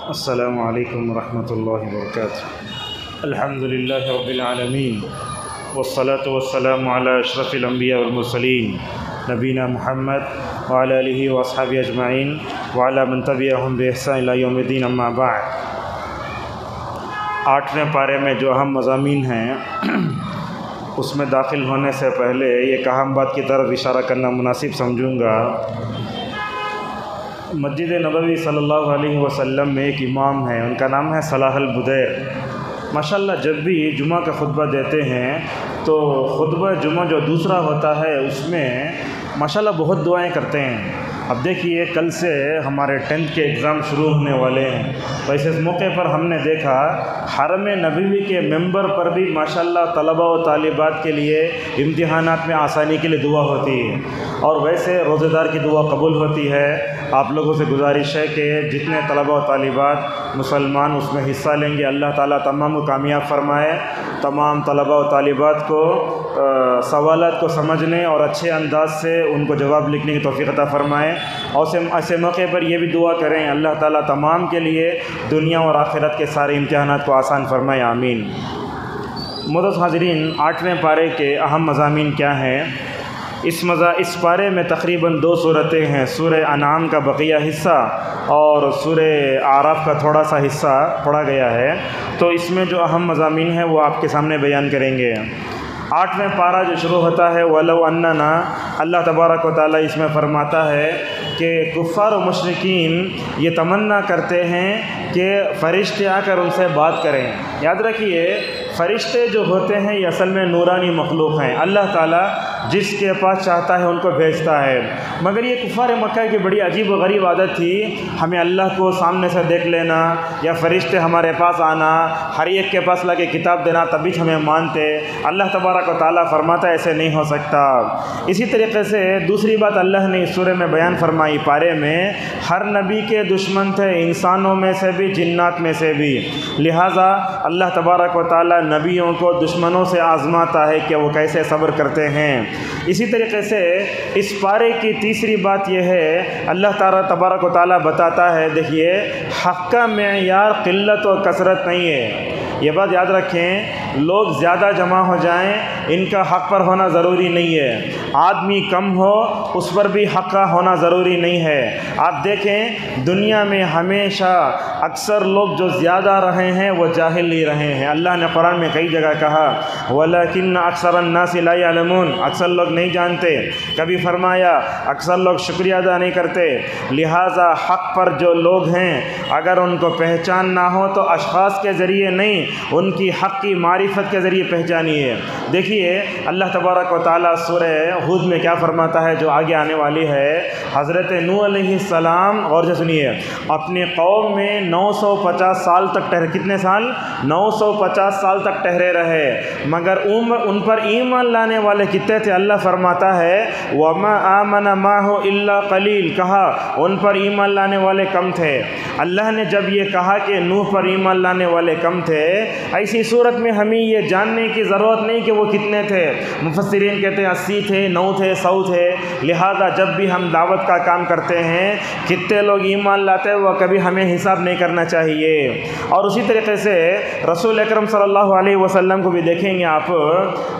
السلام علیکم ورحمۃ اللہ وبرکاتہ۔ الحمد للہ رب العالمین والصلاة والسلام علی اشرف الانبیاء والمرسلین نبینا محمد وعلی آلہ واصحابہ اجمعین وعلی من تبعہم بإحسان الی یوم الدین، اما بعد۔ 8ویں پارے میں جو اہم مضامین ہیں اس میں داخل ہونے سے پہلے ایک اہم بات کی طرف اشارہ کرنا مناسب سمجھوں گا۔ مسجد نبوی صلی اللہ علیہ وسلم میں ایک امام ہیں، ان کا نام ہے صلاح البدیر۔ ماشاءاللہ جب بھی جمعہ کا خطبہ دیتے ہیں تو خطبہ جمعہ جو دوسرا ہوتا ہے اس میں ماشاءاللہ بہت دعائیں کرتے ہیں۔ اب دیکھیے کل سے ہمارے 10th کے ایگزام شروع ہونے والے ہیں، ویسے اس موقع پر ہم نے دیکھا حرم نبوی کے ممبر پر بھی ماشاءاللہ طلباء و طالبات کے لیے امتحانات میں آسانی کے لیے دعا ہوتی ہے، اور ویسے روزہ دار کی دعا قبول ہوتی ہے۔ آپ لوگوں سے گزارش ہے کہ جتنے طلباء و طالبات مسلمان اس میں حصہ لیں گے، اللہ تعالیٰ تمام کو کامیاب فرمائے، تمام طلباء و طالبات کو سوالات کو سمجھنے اور اچھے انداز سے ان کو جواب لکھنے کی توفیق عطا فرمائے۔ اور ایسے موقع پر یہ بھی دعا کریں اللہ تعالیٰ تمام کے لیے دنیا اور آخرت کے سارے امتحانات کو آسان فرمائے، آمین۔ معزز حاضرین، 8ویں پارے کے اہم مضامین کیا ہیں؟ اس پارے میں تقریباً 2 صورتیں ہیں، سورہ انعام کا بقیہ حصہ اور سورہ اعراف کا تھوڑا سا حصہ پڑھا گیا ہے، تو اس میں جو اہم مضامین ہیں وہ آپ کے سامنے بیان کریں گے۔ 8ویں پارہ جو شروع ہوتا ہے وَلَوْ أَنَّنَا، اللہ تبارک و تعالیٰ اس میں فرماتا ہے کہ کفار و مشرکین یہ تمنا کرتے ہیں کہ فرشتے آ کر ان سے بات کریں۔ یاد رکھیے فرشتے جو ہوتے ہیں یہ اصل میں نورانی مخلوق ہیں، اللہ تعالیٰ جس کے پاس چاہتا ہے ان کو بھیجتا ہے، مگر یہ کفار مکہ کی بڑی عجیب و غریب عادت تھی، ہمیں اللہ کو سامنے سے دیکھ لینا یا فرشتے ہمارے پاس آنا، ہر ایک کے پاس لگے کتاب دینا تبھی ہمیں مانتے۔ اللہ تبارک و تعالیٰ فرماتا ہے ایسے نہیں ہو سکتا۔ اسی طریقے سے دوسری بات اللہ نے اس سورہ میں بیان فرمائی، پارے میں ہر نبی کے دشمن تھے، انسانوں میں سے بھی جنات میں سے بھی، لہٰذا اللہ تبارک و تعالیٰ نبیوں کو دشمنوں سے آزماتا ہے کہ وہ کیسے صبر کرتے ہیں۔ اسی طریقے سے اس پارے کی تیسری بات یہ ہے، اللہ تعالیٰ تبارک و تعالیٰ بتاتا ہے، دیکھیے حق کا معیار قلت و کثرت نہیں ہے، یہ بات یاد رکھیں، لوگ زیادہ جمع ہو جائیں ان کا حق پر ہونا ضروری نہیں ہے، آدمی کم ہو اس پر بھی حق کا ہونا ضروری نہیں ہے۔ آپ دیکھیں دنیا میں ہمیشہ اکثر لوگ جو زیادہ رہے ہیں وہ جاہل ہی رہے ہیں۔ اللہ نے قرآن میں کئی جگہ کہا وَلَكِنَّ أَكْثَرَ النَّاسِ لَا يَعْلَمُونَ، اکثر لوگ نہیں جانتے، کبھی فرمایا اکثر لوگ شکریہ ادا نہیں کرتے، لہٰذا حق پر جو لوگ ہیں اگر ان کو پہچان نہ ہو تو اشخاص کے ذریعے نہیں، ان کی حق کی معرفت کے ذریعے پہچانیے۔ دیکھیے اللہ تبارک و تعالیٰ سورہ ہود میں کیا فرماتا ہے جو آگے آنے والی ہے، حضرت نوح علیہ السلام غور سے سنیے، اپنی قوم میں 950 سال تک ٹھہرے، کتنے سال؟ 950 سال تک ٹھہرے رہے، مگر ان پر ایمان لانے والے کتنے تھے؟ اللہ فرماتا ہے وَمَا آمَنَ مَعَهُ إِلَّا قَلِيلٌ، کہا ان پر ایمان لانے والے کم تھے۔ اللہ نے جب یہ کہا کہ نوح پر ایمان لانے والے کم تھے، ایسی صورت میں ہمیں یہ جاننے کی ضرورت نہیں کہ وہ کتنے تھے، مفسرین کہتے ہیں 80 تھے، 9 تھے، 100 تھے، لہٰذا جب بھی ہم دعوت کا کام کرتے ہیں کتنے لوگ ایمان لاتے ہیں وہ کبھی ہمیں حساب نہیں کرنا چاہیے۔ اور اسی طریقے سے رسول اکرم صلی اللہ علیہ وسلم کو بھی دیکھیں گے آپ،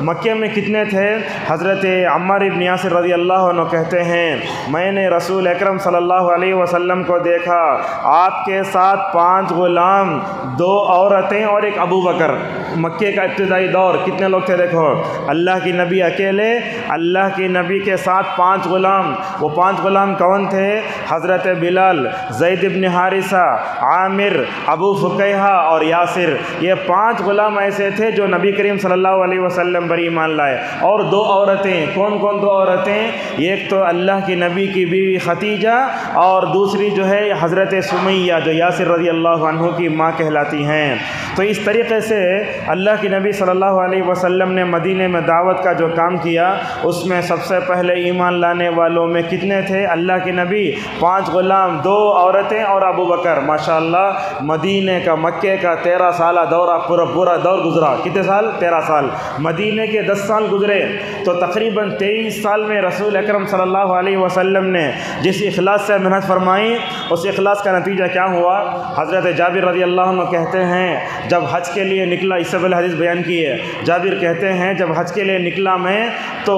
مکے میں کتنے تھے؟ حضرت عمار بن یاسر رضی اللہ عنہ کہتے ہیں میں نے رسول اکرم صلی اللہ علیہ وسلم کو دیکھا، آپ کے ساتھ 5 غلام، 2 عورتیں اور ایک ابو بکر۔ مکے کا ابتدائی دور کتنے لوگ تھے؟ دیکھو اللہ کی نبی اکیلے، اللہ کی نبی کے ساتھ 5 غلام، وہ 5 غلام کون تھے؟ حضرت بلال، زید بن حارثہ، عامر، ابو فقیہہ اور یاسر، یہ 5 غلام ایسے تھے جو نبی کریم صلی اللہ علیہ وسلم پر ایمان لائے، اور 2 عورتیں، کون 2 عورتیں؟ ایک تو اللہ کی نبی کی بیوی ختیجہ اور دوسری جو ہے حضرت سمیہ جو یاسر رضی اللہ عنہ کی ماں کہلاتی ہیں۔ تو اس طریقے سے اللہ کی نبی صلی اللہ علیہ وسلم نے مدینے میں دعوت کا جو کام کیا اس میں سب سے پہلے ایمان لانے والوں میں کتنے تھے؟ اللہ کے نبی 5 غلام 2 عورتیں اور ابو بکر۔ ماشاءاللہ مدینے کا مکے کا 13 سالہ دورہ پورا دور گزرا۔ کتنے سال؟ 13 سال۔ مدینے کے 10 سال گزرے تو تقریباً 23 سال میں رسول اکرم صلی اللہ علیہ وسلم نے جس اخلاص سے محنت فرمائی اس اخلاص کا نتیجہ کیا ہوا؟ حضرت جابر رضی اللہ عنہ کہتے ہیں جب حج کے لیے نکلا، اس سے پہلے حدیث بیان کی ہے، جابر کہتے ہیں جب حج کے لیے نکلا میں تو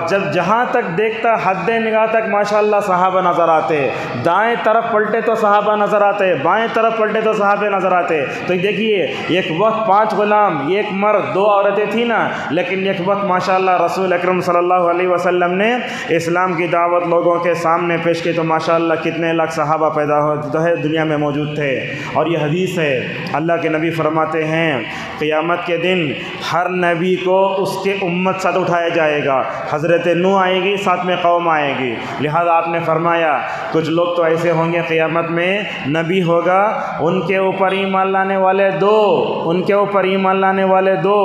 جب جہاں تک دیکھتا حد نگاہ تک ماشاءاللہ صحابہ نظر آتے، دائیں طرف پلٹے تو صحابہ نظر آتے، بائیں طرف پلٹے تو صحابہ نظر آتے۔ تو دیکھیے ایک وقت 5 غلام، 1 مرد 2 عورتیں تھیں نا، لیکن ایک وقت ماشاءاللہ رسول اکرم صلی اللہ علیہ وسلم نے اسلام کی دعوت لوگوں کے سامنے پیش کی تو ماشاءاللہ کتنے لاکھ صحابہ پیدا ہوتے ہیں دنیا میں موجود تھے۔ اور یہ حدیث ہے، اللہ کے نبی فرماتے ہیں قیامت کے دن ہر نبی کو اس کے امت ساتھ اٹھایا جائے گا، حضرت نوح آئے گی، ساتھ میں قوم آئے گی۔ لہذا آپ نے فرمایا کچھ لوگ تو ایسے ہوں گے قیامت میں نبی ہوگا ان کے اوپر ایمان لانے والے 2، ان کے اوپر ایمان لانے والے 2،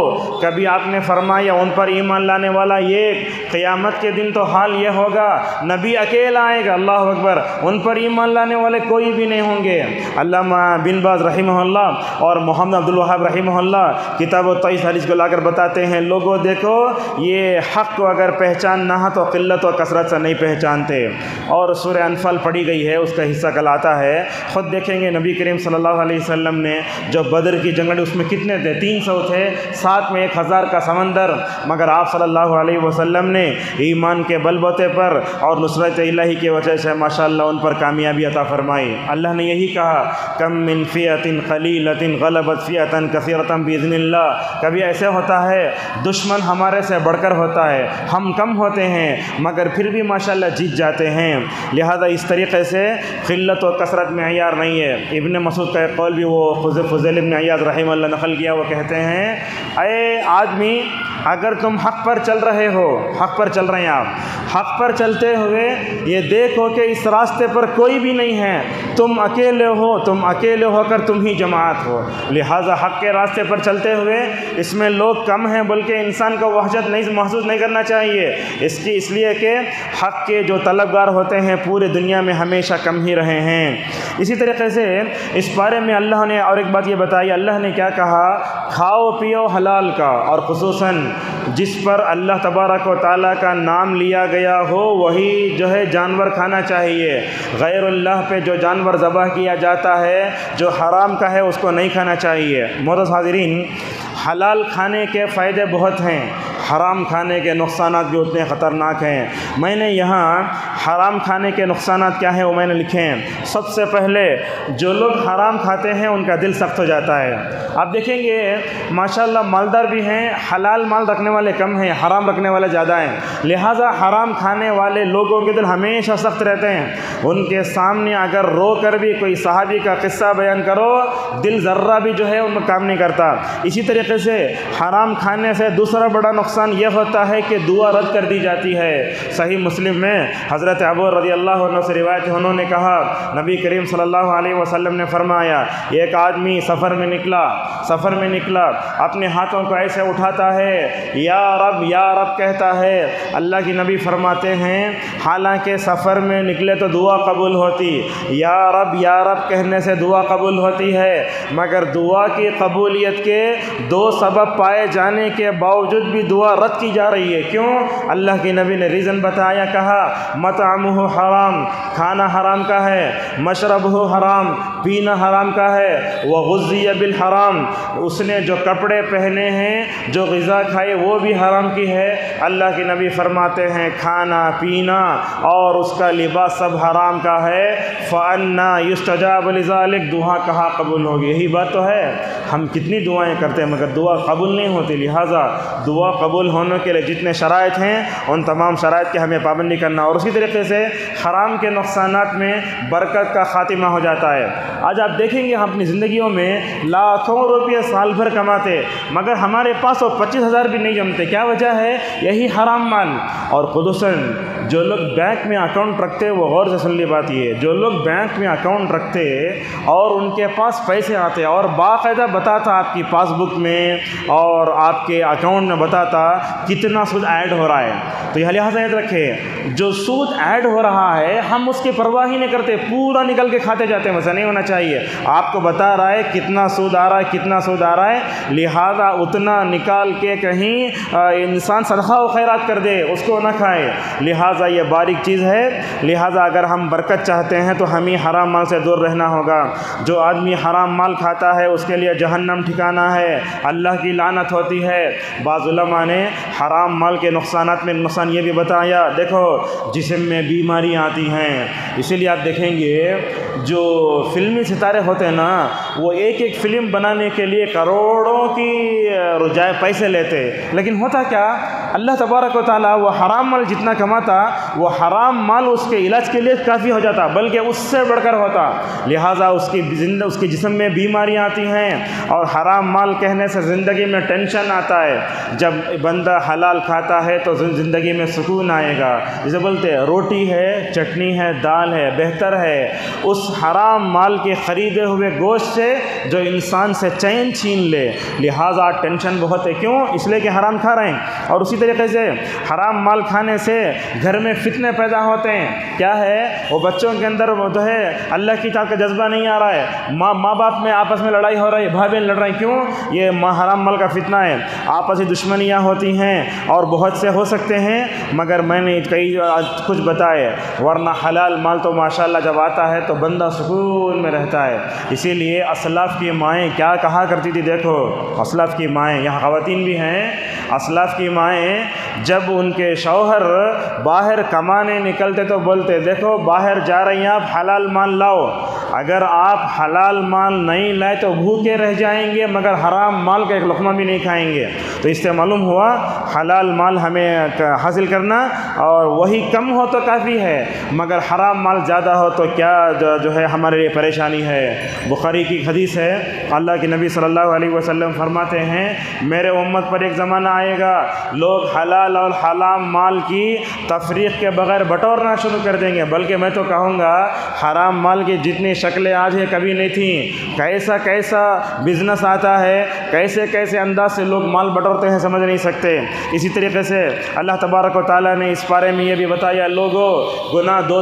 کبھی آپ نے فرمایا ان پر ایمان لانے والا 1۔ قیامت کے دن تو حال یہ ہوگا نبی اکیلا آئے گا، اللہ اکبر، ان پر ایمان لانے والے کوئی بھی نہیں ہوں گے۔ علامہ بن باز رحمہ اللہ اور محمد عبد الوہاب رحمہ اللہ کتاب التوحید حدیث کو لا کر بتاتے ہیں لوگوں دیکھو یہ حق کو اگر پہچان نہ تو قلت و کثرت سے نہیں پہچانتے۔ اور سورہ انفال پڑھی گئی ہے، اس کا حصہ کل آتا ہے، خود دیکھیں گے نبی کریم صلی اللہ علیہ وسلم نے جو بدر کی جنگ لڑی اس میں کتنے تھے؟ 300 تھے، ساتھ میں 1000 کا سمندر، مگر آپ صلی اللہ علیہ وسلم نے ایمان کے بل بوتے پر اور نصرت الہی کی وجہ سے ماشاءاللہ ان پر کامیابی عطا فرمائی۔ اللہ نے یہی کہا کم من فئۃ قلیلۃ غلبت فئۃ کثیرۃ باذن اللہ۔ کبھی ایسے ہوتا ہے دشمن ہمارے سے بڑھ کر ہوتا ہے، ہم کم ہوتے ہیں مگر پھر بھی ماشاءاللہ جیت جاتے ہیں۔ لہذا اس طریقے سے قلت و کثرت معیار نہیں ہے۔ ابن مسعود کا ایک قول بھی وہ فضیل ابن عیاض رحمہ اللہ نقل کیا، وہ کہتے ہیں اے آدمی اگر تم حق پر چل رہے ہو، حق پر چل رہے ہیں آپ، حق پر چلتے ہوئے یہ دیکھو کہ اس راستے پر کوئی بھی نہیں ہے، تم اکیلے ہو کر تم ہی جماعت ہو۔ لہٰذا حق کے راستے پر چلتے ہوئے اس میں لوگ کم ہیں بلکہ انسان کو وحشت نہیں محسوس نہیں کرنا چاہیے، اس لیے کہ حق کے جو طلبگار ہوتے ہیں پورے دنیا میں ہمیشہ کم ہی رہے ہیں۔ اسی طریقے سے اس بارے میں اللہ نے اور ایک بات یہ بتائی، اللہ نے کیا کہا؟ کھاؤ پیو حلال کا، اور خصوصاً جس پر اللہ تبارک و تعالیٰ کا نام لیا گیا ہو وہی جو ہے جانور کھانا چاہیے۔ غیر اللہ پہ جو جانور ذبح کیا جاتا ہے جو حرام کا ہے اس کو نہیں کھانا چاہیے۔ معزز حاضرین، حلال کھانے کے فائدے بہت ہیں، حرام کھانے کے نقصانات بھی اتنے خطرناک ہیں۔ میں نے یہاں حرام کھانے کے نقصانات کیا ہیں وہ میں نے لکھے ہیں۔ سب سے پہلے جو لوگ حرام کھاتے ہیں ان کا دل سخت ہو جاتا ہے۔ آپ دیکھیں گے ماشاءاللہ مالدار بھی ہیں، حلال مال رکھنے والے کم ہیں، حرام رکھنے والے زیادہ ہیں۔ لہٰذا حرام کھانے والے لوگوں کے دل ہمیشہ سخت رہتے ہیں، ان کے سامنے اگر رو کر بھی کوئی صحابی کا قصہ بیان کرو دل ذرہ بھی جو ہے ان میں کام نہیں کرتا۔ اسی طریقے سے حرام کھانے سے دوسرا بڑا نقصان یہ ہوتا ہے کہ دعا رد کر دی جاتی ہے۔ صحیح مسلم میں حضرت ابو رضی اللہ عنہ سے روایت ہے، انہوں نے کہا نبی کریم صلی اللہ علیہ وسلم نے فرمایا ایک آدمی سفر میں نکلا اپنے ہاتھوں کو ایسے اٹھاتا ہے یا رب کہتا ہے۔ اللہ کی نبی فرماتے ہیں حالانکہ سفر میں نکلے تو دعا قبول ہوتی، یا رب کہنے سے دعا قبول ہوتی ہے، مگر دعا کی قبولیت کے 2 سبب پائے جانے کے باوجود بھی دعا رد کی جا رہی ہے۔ کیوں؟ اللہ کے نبی نے ریزن بتایا، کہا مطعمہ حرام، کھانا حرام کا ہے، مشربہ حرام، پینا حرام کا ہے، وغذی بالحرام، اس نے جو کپڑے پہنے ہیں جو غذا کھائے وہ بھی حرام کی ہے۔ اللہ کے نبی فرماتے ہیں کھانا پینا اور اس کا لباس سب حرام کا ہے، فَأَنَّا يُسْتَجَابُ لِذَلِكَ، دعا کہاں قبول ہوگی؟ یہی بات تو ہے، ہم کتنی دعائیں کرتے ہیں مگر دعا قبول نہیں ہوتی۔ لہٰذا دعا قبول قبول ہونے کے لیے جتنے شرائط ہیں ان تمام شرائط کی ہمیں پابندی کرنا، اور اسی طریقے سے حرام کے نقصانات میں برکت کا خاتمہ ہو جاتا ہے۔ آج آپ دیکھیں گے ہم اپنی زندگیوں میں لاکھوں روپے سال بھر کماتے مگر ہمارے پاس وہ 25,000 بھی نہیں جمتے، کیا وجہ ہے؟ یہی حرام مال۔ اور خصوصاً جو لوگ بینک میں اکاؤنٹ رکھتے، وہ غور سے سن لی بات یہ، جو لوگ بینک میں اکاؤنٹ رکھتے اور ان کے پاس پیسے آتے اور باقاعدہ بتاتا آپ کی پاس بک میں اور آپ کے اکاؤنٹ میں بتاتا کتنا سود ایڈ ہو رہا ہے، تو یہ لحاظ یاد رکھے جو سود ایڈ ہو رہا ہے ہم اس کی پرواہ ہی نہیں کرتے، پورا نکل کے کھاتے جاتے ہیں، ویسا نہیں ہونا چاہیے۔ آپ کو بتا رہا ہے کتنا سود آ رہا ہے، کتنا سود آ رہا ہے، لہذا اتنا نکال کے کہیں انسان صدقہ و خیرات کر دے، اس کو نہ کھائے۔ لہذا یہ باریک چیز ہے، لہذا اگر ہم برکت چاہتے ہیں تو ہمیں حرام مال سے دور رہنا ہوگا۔ جو آدمی حرام مال کھاتا ہے اس کے لیے جہنم ٹھکانہ ہے، اللہ کی لعنت ہوتی ہے۔ بعض علماء نے حرام مال کے نقصانات میں نقصان یہ بھی بتایا، دیکھو جسم میں بیماریاں آتی ہیں، اسی لیے آپ دیکھیں گے جو فلمی ستارے ہوتے ہیں نا، وہ ایک ایک فلم بنانے کے لیے کروڑوں کی رجائے پیسے لیتے، لیکن ہوتا کیا؟ اللہ تبارک و تعالیٰ وہ حرام مال جتنا کماتا وہ حرام مال اس کے علاج کے لیے کافی ہو جاتا، بلکہ اس سے بڑھ کر ہوتا۔ لہٰذا اس کے جسم میں بیماریاں آتی ہیں، اور حرام مال کہنے سے زندگی میں ٹینشن آتا ہے۔ جب بندہ حلال کھاتا ہے تو زندگی میں سکون آئے گا، جسے بولتے ہیں روٹی ہے، چٹنی ہے، دال ہے، بہتر ہے اس حرام مال کے خریدے ہوئے گوشت سے جو انسان سے چین چھین لے۔ لہٰذا ٹینشن بہت ہے، کیوں؟ اس لیے کہ حرام کھا رہے ہیں۔ اور اسی طریقے سے حرام مال کھانے سے گھر میں فتنے پیدا ہوتے ہیں، کیا ہے؟ وہ بچوں کے اندر جو ہے اللہ کی اطاعت کا جذبہ نہیں آ رہا ہے، ماں باپ میں آپس میں لڑائی ہو رہی ہے، بھائی بہن لڑ رہے ہیں، کیوں؟ یہ حرام مال کا فتنہ ہے، آپسی دشمنیاں ہوتی ہیں اور بہت سے ہو سکتے ہیں، مگر میں نے کچھ بتائے، ورنہ حلال مال تو ماشاءاللہ جب آتا ہے تو بندہ سکون میں رہتا ہے۔ اسی لیے اسلاف کی مائیں کیا کہا کرتی تھی، دیکھو اسلاف کی مائیں، یہاں خواتین بھی ہیں، اسلاف کی مائیں جب ان کے شوہر باہر کمانے نکلتے تو بولتے، دیکھو باہر جا رہی ہیں آپ، حلال مال لاؤ، اگر آپ حلال مال نہیں لائے تو بھوکے رہ جائیں گے، مگر حرام مال کا ایک لقمہ بھی نہیں کھائیں گے۔ تو اس سے معلوم ہوا حلال مال ہمیں حاصل کرنا، اور وہی کم ہو تو کافی ہے، مگر حرام مال زیادہ ہو تو کیا جو ہے ہمارے لیے پریشانی ہے۔ بخاری کی حدیث ہے، اللہ کے نبی صلی اللہ علیہ وسلم فرماتے ہیں، میرے امت پر ایک زمانہ آئے گا، لوگ حلال اور حرام مال کی تفریق کے بغیر بٹورنا شروع کر دیں گے، بلکہ میں تو کہوں گا حرام مال کی جتنی شکلیں آج ہے کبھی نہیں تھیں، کیسا کیسا بزنس آتا ہے، کیسے کیسے انداز سے لوگ مال بٹورتے ہیں، سمجھ نہیں سکتے۔ اسی طریقے سے اللہ تبارک و تعالیٰ نے اس بارے میں یہ بھی بتایا، لوگوں گناہ دو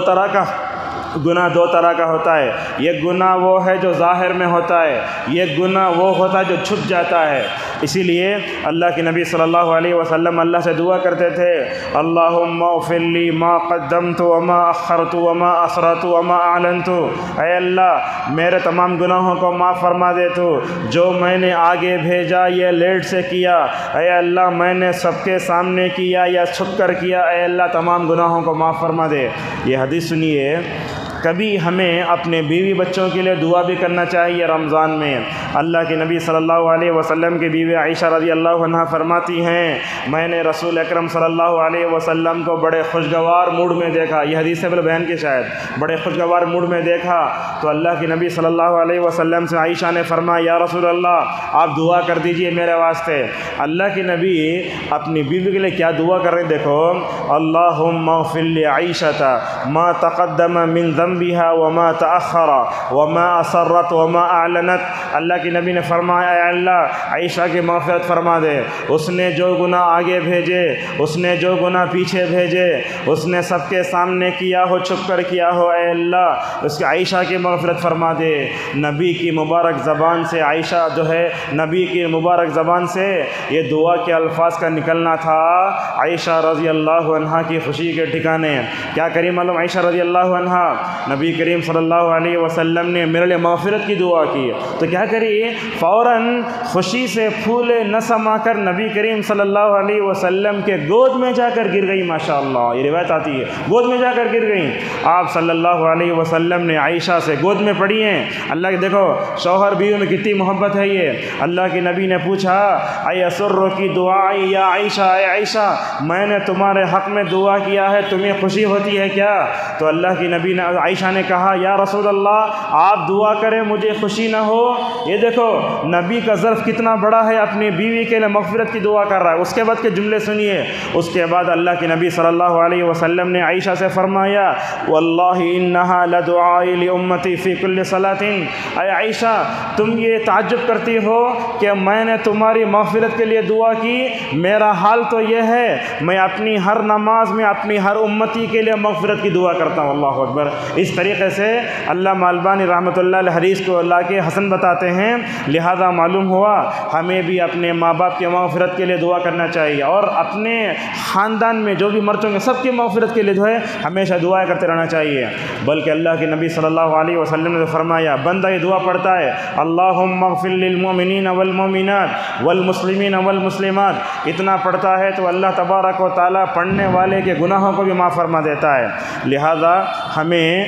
طرح کا ہوتا ہے، یہ گناہ وہ ہے جو ظاہر میں ہوتا ہے، یہ گناہ وہ ہوتا ہے جو چھپ جاتا ہے۔ اسی لیے اللہ کے نبی صلی اللہ علیہ وسلم اللہ سے دعا کرتے تھے، اللہم اغفر لی ما قدمت وما اخرت وما اسررت وما اعلنت، اے اللہ میرے تمام گناہوں کو معاف فرما دے تو، جو میں نے آگے بھیجا یہ لیٹ سے کیا، اے اللہ میں نے سب کے سامنے کیا یا چھپ کر کیا، اے اللہ تمام گناہوں کو معاف فرما دے۔ یہ حدیث سنیے، کبھی ہمیں اپنے بیوی بچوں کے لیے دعا بھی کرنا چاہیے رمضان میں۔ اللہ کے نبی صلی اللہ علیہ وسلم کی بیوی عائشہ رضی اللہ عنہ فرماتی ہیں، میں نے رسول اکرم صلی اللہ علیہ وسلم کو بڑے خوشگوار موڈ میں دیکھا، یہ حدیث ہے بہن کی، شاید بڑے خوشگوار موڈ میں دیکھا تو اللہ کے نبی صلی اللہ علیہ وسلم سے عائشہ نے فرمایا، یا رسول اللہ آپ دعا کر دیجئے میرے واسطے۔ اللہ کے نبی اپنی بیوی کے لیے کیا دعا کر رہے ہیں، دیکھو، اللہم اغفر لعائشہ ما تقدم من ذنبها وما تأخر وما اسرت وما اعلنت۔ اللہ کے نبی نے فرمایا، اے اللہ عائشہ کی مغفرت فرما دے، اس نے جو گناہ آگے بھیجے، اس نے جو گناہ پیچھے بھیجے، اس نے سب کے سامنے کیا ہو، چھپ کر کیا ہو، اے اللہ اس کی عائشہ کی مغفرت فرما دے۔ نبی کی مبارک زبان سے، عائشہ جو ہے نبی کی مبارک زبان سے یہ دعا کے الفاظ کا نکلنا تھا، عائشہ رضی اللہ عنہ کی خوشی کے ٹھکانے۔ کیا کریم معلوم عائشہ رضی اللہ عنہ نبی کریم صلی اللہ علیہ وسلم نے میرے لیے مغفرت کی دعا کی، تو کیا کریے، فوراً خوشی سے پھولے نہ سما کر نبی کریم صلی اللہ علیہ وسلم کے گود میں جا کر گر گئی، ماشاءاللہ یہ روایت آتی ہے، گود میں جا کر گر گئیں۔ آپ صلی اللہ علیہ وسلم نے عائشہ سے گود میں پڑھی ہیں۔ اللہ کے دیکھو شوہر بیوی میں کتنی محبت ہے یہ۔ اللہ کے نبی نے پوچھا اے اسرو کی دعائی یا عائشہ، اے عائشہ میں نے تمہارے حق میں دعا کیا ہے، تمہیں خوشی ہوتی ہے کیا؟ تو اللہ کی نبی نے عائشہ نے کہا یا رسول اللہ آپ دعا کریں مجھے خوشی نہ ہو۔ یہ دیکھو نبی کا ظرف کتنا بڑا ہے، اپنی بیوی کے لیے مغفرت کی دعا کر رہا ہے۔ اس کے بعد کے جملے سنیے، اس کے بعد اللہ کے نبی صلی اللہ علیہ وسلم نے عائشہ سے فرمایا واللہ انہا لدعائی لامتی فی کل صلاۃ، اے عائشہ تم یہ تعجب کرتی ہو کہ میں نے تمہاری مغفرت کے لیے دعا کی، میرا حال تو یہ ہے میں اپنی ہر نماز میں اپنی ہر امتی کے لیے مغفرت کی دعا کرتا ہوں۔ اللہ اکبر۔ اس طریقے سے علامہ البانی رحمۃ اللہ علیہ حدیث کو اللہ کے حسن بتاتے ہیں، لہذا معلوم ہوا ہمیں بھی اپنے ماں باپ کی مغفرت کے لیے دعا کرنا چاہیے، اور اپنے خاندان میں جو بھی مرتے ہوں گے سب کی مغفرت کے لیے جو ہے ہمیشہ دعائیں کرتے رہنا چاہیے۔ بلکہ اللہ کے نبی صلی اللہ علیہ وسلم نے فرمایا بندہ یہ دعا پڑھتا ہے اللہم اغفر للمؤمنین والمؤمنات والمسلمین والمسلمات، اتنا پڑھتا ہے تو اللہ تبارک و تعالیٰ پڑھنے والے کے گناہوں کو بھی معاف فرما دیتا ہے۔ لہذا ہمیں